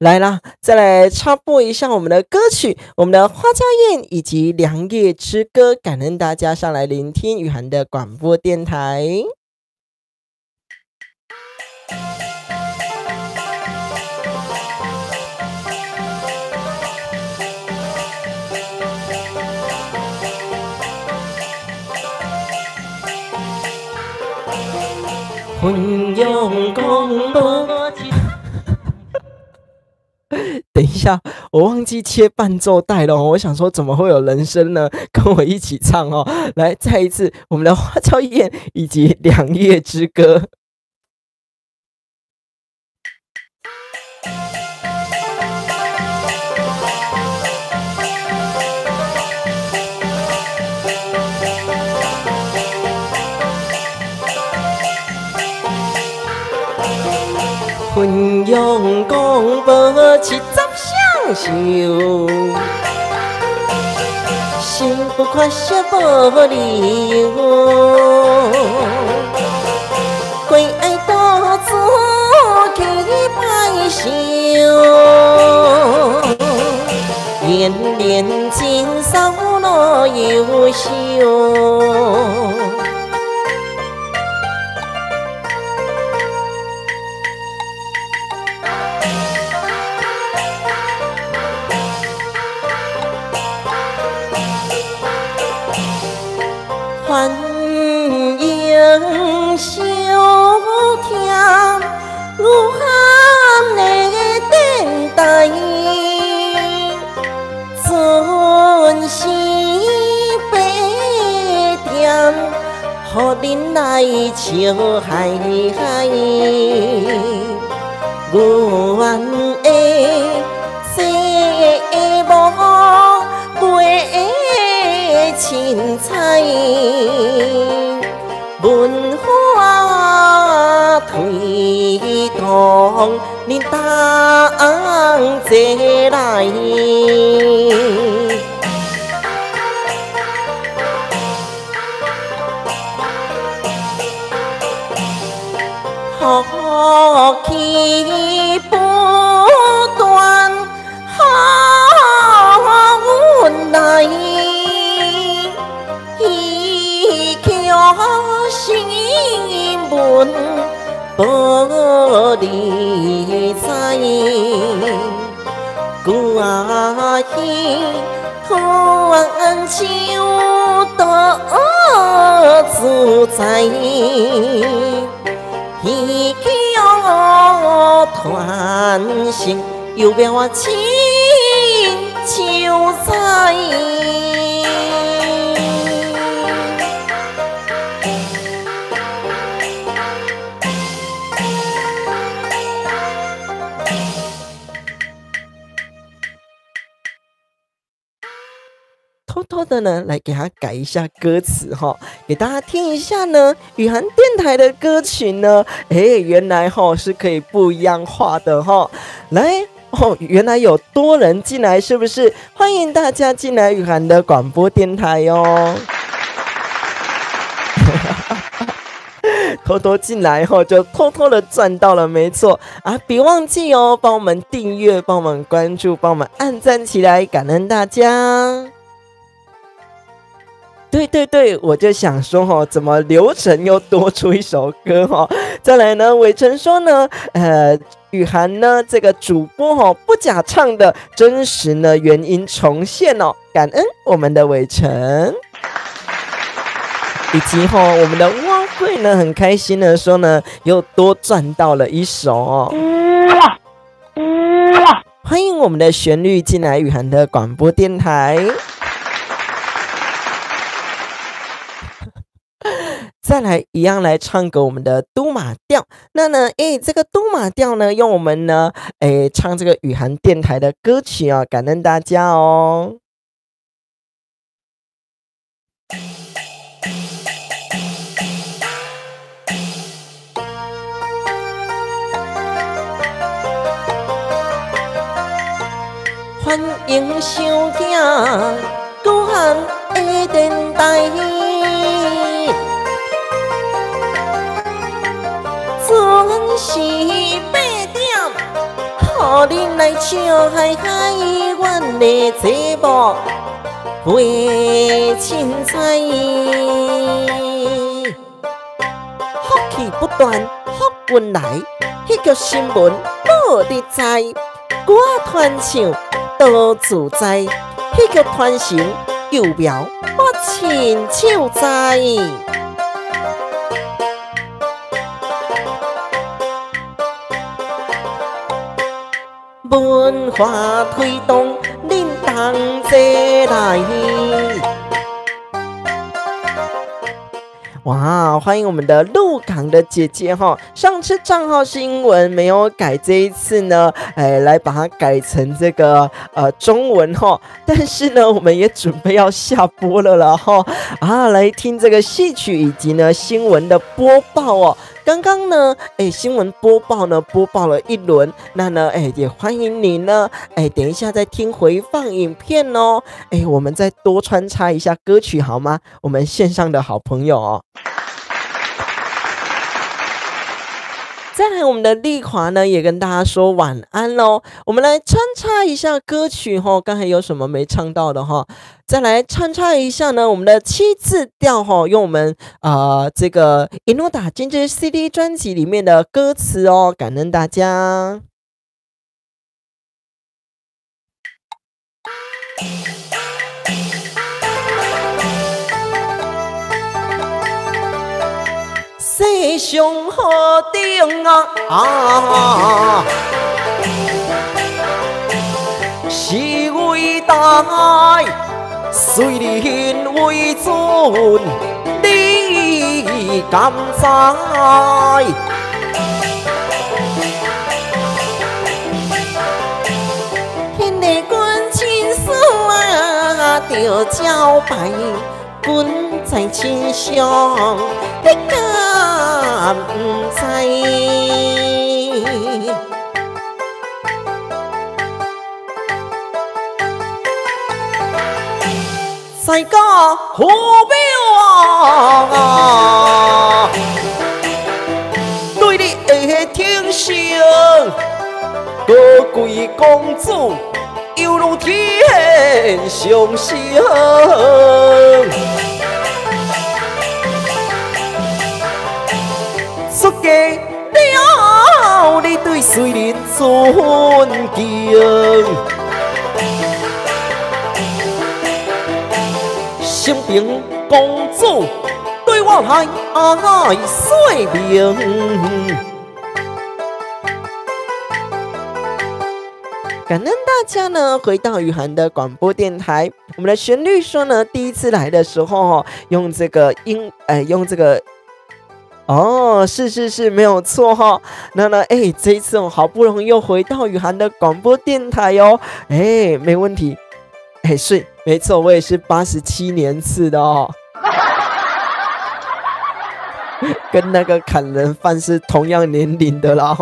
来啦，再来插播一下我们的歌曲，我们的《花朝宴》以及《良夜之歌》，感恩大家上来聆听雨涵的广播电台。混用公播。等一下，我忘记切伴奏带了，我想说怎么会有人声呢？跟我一起唱哦，来再一次，我们的《花朝宴》以及《良夜之歌》。混用公婆七十相守，心不快些无理由，归爱多自去拜寿，年年今少乐优秀。欢迎小听如涵的电台，准时8点，互恁来笑嗨嗨。阮的节目月青彩，文化推动恁同齐来。福气不断，阮来依靠新闻保理财，歌戏团手多自在。一叫团心，又变我亲像在。偷偷的呢，来给他改一下歌词哈，给大家听一下呢。雨涵电台的歌曲呢，原来哈是可以不一样化的哈。来，哦，原来有多人进来，是不是？欢迎大家进来雨涵的广播电台哦。偷偷进来后就偷偷的赚到了，没错啊！别忘记哦，帮我们订阅，帮我们关注，帮我们按赞起来，感恩大家。对，我就想说怎么流程又多出一首歌再来呢，伟成说呢，雨涵呢这个主播不假唱的真实呢原因重现感恩我们的伟成。以及我们的汪慧呢很开心的说呢，又多赚到了一首欢迎我们的旋律进来雨涵的广播电台。再来一样来唱个我们的都马调，那呢这个都马调呢用我们呢唱这个雨涵电台的歌曲感恩大家哦。欢迎收听雨涵的电台，准时8點，予恁來笑嗨嗨，阮的節目會精彩，福氣不斷，福運來，迄個新聞無得知，歌傳唱多自在，迄個傳承幼苗我親手栽。文化推动，恁同齐来。哇，欢迎我们的鹿港的姐姐上次账号是英文没有改，这一次呢来把它改成这个中文但是呢我们也准备要下播了啦来听这个戏曲以及呢新闻的播报刚刚呢新闻播报呢播报了一轮，那呢也欢迎你呢等一下再听回放影片我们再多穿插一下歌曲好吗？我们线上的好朋友再来我们的丽华呢也跟大家说晚安咯。我们来穿插一下歌曲刚才有什么没唱到的再来穿插一下呢我们的7字调用我们这个一诺打金枝 CD 专辑里面的歌词感恩大家。世上好顶是伟大，虽然为尊，你敢知？迄个君亲属着招牌，阮在亲上，你敢不知？世家好表对你的挺身，高贵公主犹如天上星。出家了，你对谁人尊敬？生平公主对我来说明。感恩大家呢回到雨涵的广播电台。我们的旋律说呢，第一次来的时候用这个用这个是没有错那呢这一次好不容易又回到雨涵的广播电台没问题是没错，我也是87年次的跟那个砍人犯是同样年龄的啦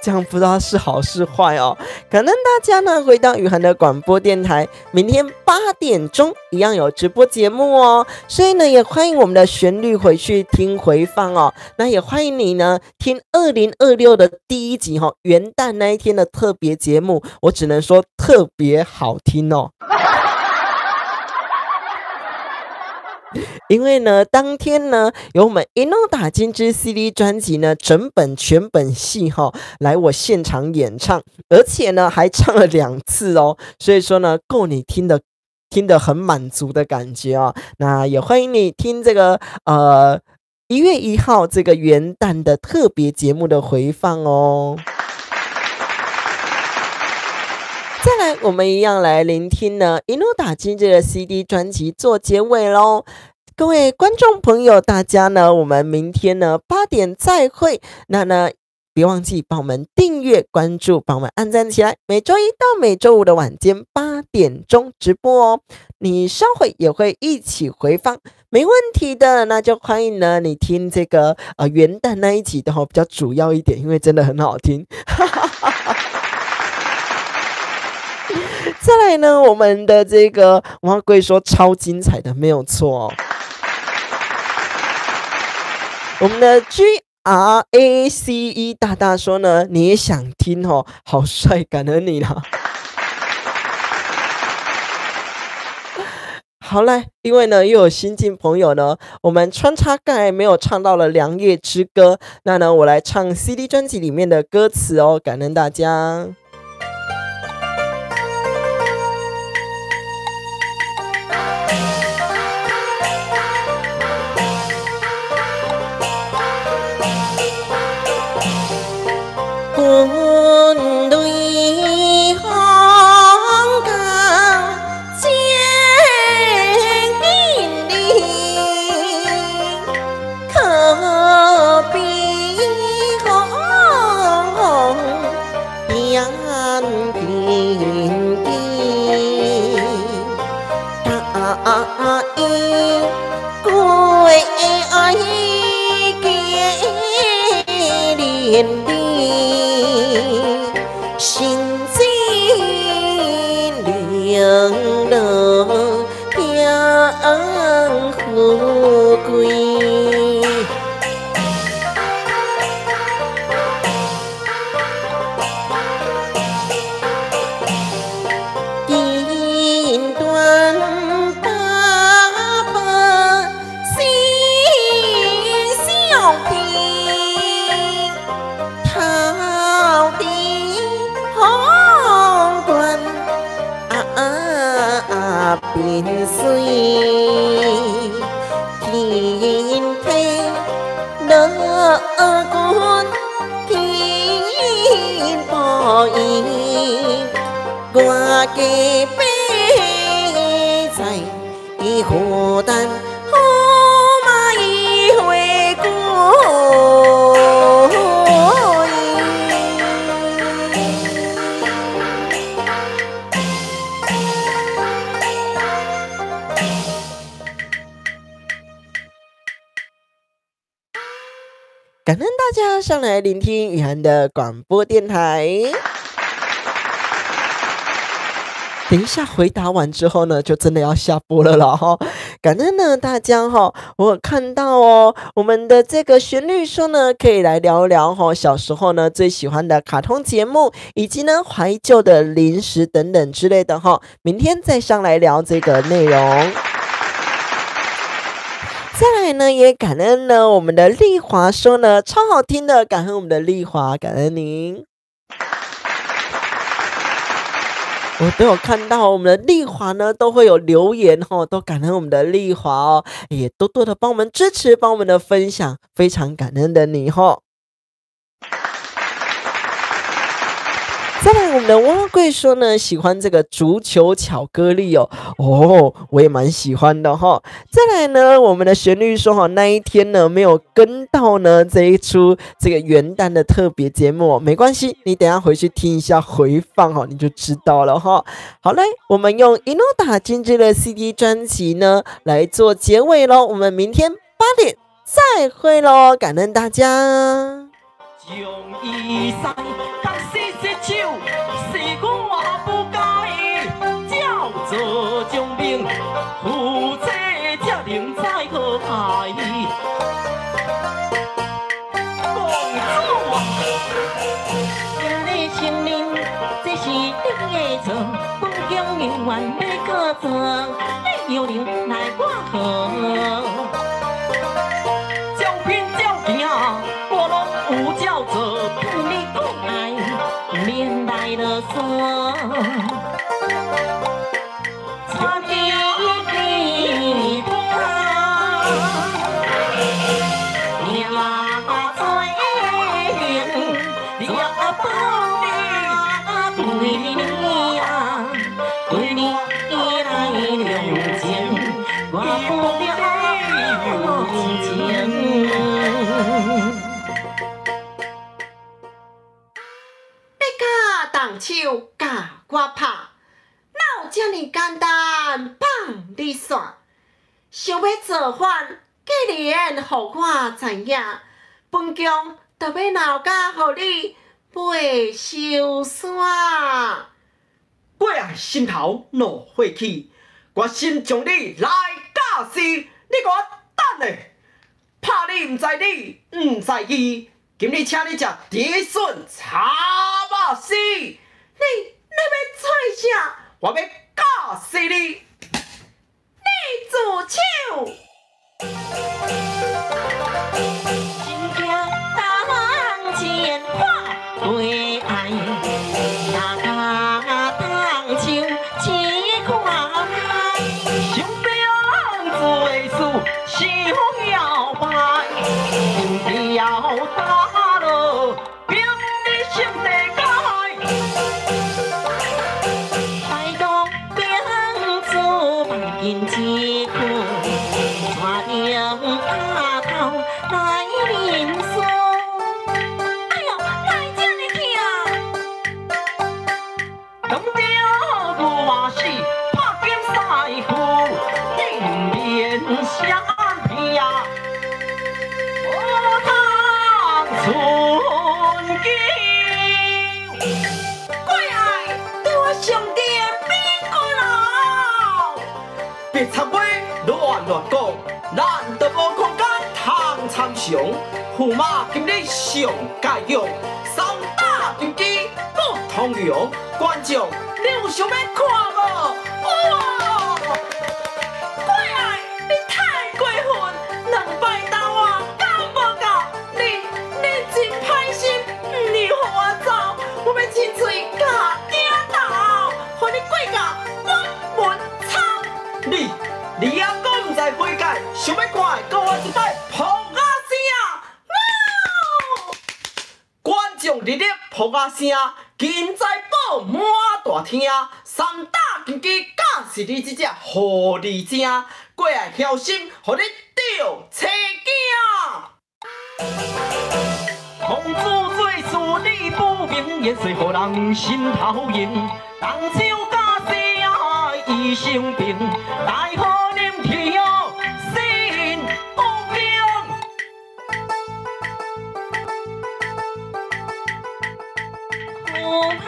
这样不知道是好是坏哦。感恩大家呢回到雨涵的广播电台，明天8点钟一样有直播节目哦，所以呢也欢迎我们的旋律回去听回放哦。那也欢迎你呢听2026的第1集元旦那一天的特别节目，我只能说特别好听哦。因为呢，当天呢，有我们一诺打金枝 CD 专辑呢，全本戏来我现场演唱，而且呢还唱了2次哦，所以说呢，够你听得很满足的感觉哦。那也欢迎你听这个1月1号这个元旦的特别节目的回放哦。再来，我们一样来聆听呢一诺打金枝的 CD 专辑做结尾咯。各位观众朋友，大家呢，我们明天呢8点再会。那呢，别忘记帮我们订阅、关注，帮我们按赞起来。每周一到每周五的晚间8点钟直播哦。你稍后也会一起回放，没问题的。那就欢迎呢，你听这个元旦那一集的比较主要一点，因为真的很好听。再来呢，我们的这个王阿贵说超精彩的，没有错哦。我们的 GRACE 大大说呢，你也想听哦，好帅，感恩你啦。好嘞，因为呢又有新进朋友呢，我们穿插刚才没有唱到了《良夜之歌》，那呢我来唱 CD 专辑里面的歌词哦，感恩大家。quân đuôi hòn cao chiến kinh đi khờ bi hòn yan kinh kinh ta y cuối ai kia điền đi心机两得养富贵，金端八百心相拼，桃地红冠变水，天梯乐观，天报应，我嘅悲在何等好嘛一回顾。感恩大家上来聆听雨涵的广播电台。等一下回答完之后呢，就真的要下播了啦哈。感恩呢大家哈，我有看到哦，我们的这个旋律说呢，可以来聊聊哈小时候呢最喜欢的卡通节目，以及呢怀旧的零食等等之类的哈。明天再上来聊这个内容。再来呢，也感恩呢我们的丽华说呢超好听的，感恩我们的丽华，感恩您。我都有看到我们的丽华呢都会有留言都感恩我们的丽华哦，也多多的帮我们支持，帮我们的分享，非常感恩的你再来我们的蛙贵说呢喜欢这个足球巧克力哦，我也蛮喜欢的再来呢我们的旋律说那一天呢没有跟到呢这一出这个元旦的特别节目没关系，你等一下回去听一下回放你就知道了好嘞，我们用一诺打金枝的 CD 专辑呢来做结尾咯，我们明天8点再会咯，感恩大家。将伊塞，共洗洗手，是我不该，叫做将命，负这才能再好爱。公主啊，今日承认这是你的错，本宫永远要搁做，你有能奈我何？照片照镜，我拢有照做，骗你讲爱，免来啰嗦。差点离他，命最硬，若不对你啊，对你来用情，我不了情。你甲动手甲我拍，哪有这呢简单放你线？想要造反，既然互我知影，本宫就要闹甲互你背受山。我爱心头怒火起，决心将你来教死。你给我等下，怕你唔知理，唔知义。今日请你食竹笋炒肉丝。你要做啥？我要教死你！你自首！真惊当前看对爱，大家当手只看海。想要做的事，想要败，不要打落，凭你心地改。待到兵子万斤之苦，抓定阿头来认输。哎呦，哪会这么疼？当着我是拍金赛夫，定面相片，我当寸金。怪爱对我上帝的边过了。别插话乱讲，咱都无空间通参详。驸马今日上该用，三打金鸡不通用。观众，你有想要看无？哇！怪爱，你太过分，两摆斗我够无够？你真歹心，唔离互我走，我要亲嘴甲顶头，互你过到我门草。你还阁唔知悔改，想要看的，给我一摆扑啊声！观众热烈扑啊声，金财宝满大厅，三打金鸡假是你这只狐狸精，过来小心，互你钓车囝。公主做事理不明，言虽互人心头硬，动手假死啊医生病，奈何nim天哦心不平。驸马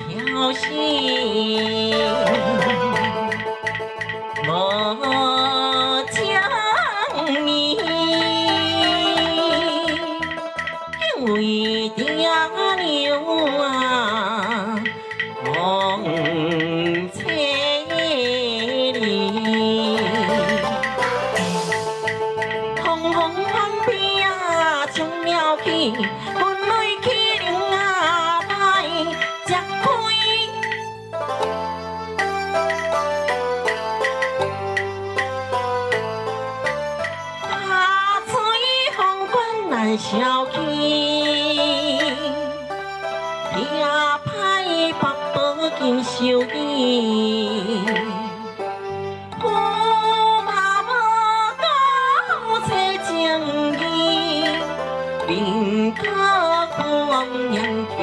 小心，无将你。为爹娘啊，望千里，风风翻边啊，冲了去，阮泪去流啊，来吃亏。大水风管难消去。也歹白宝金受益，驸马无够找情义，宁可放眼平。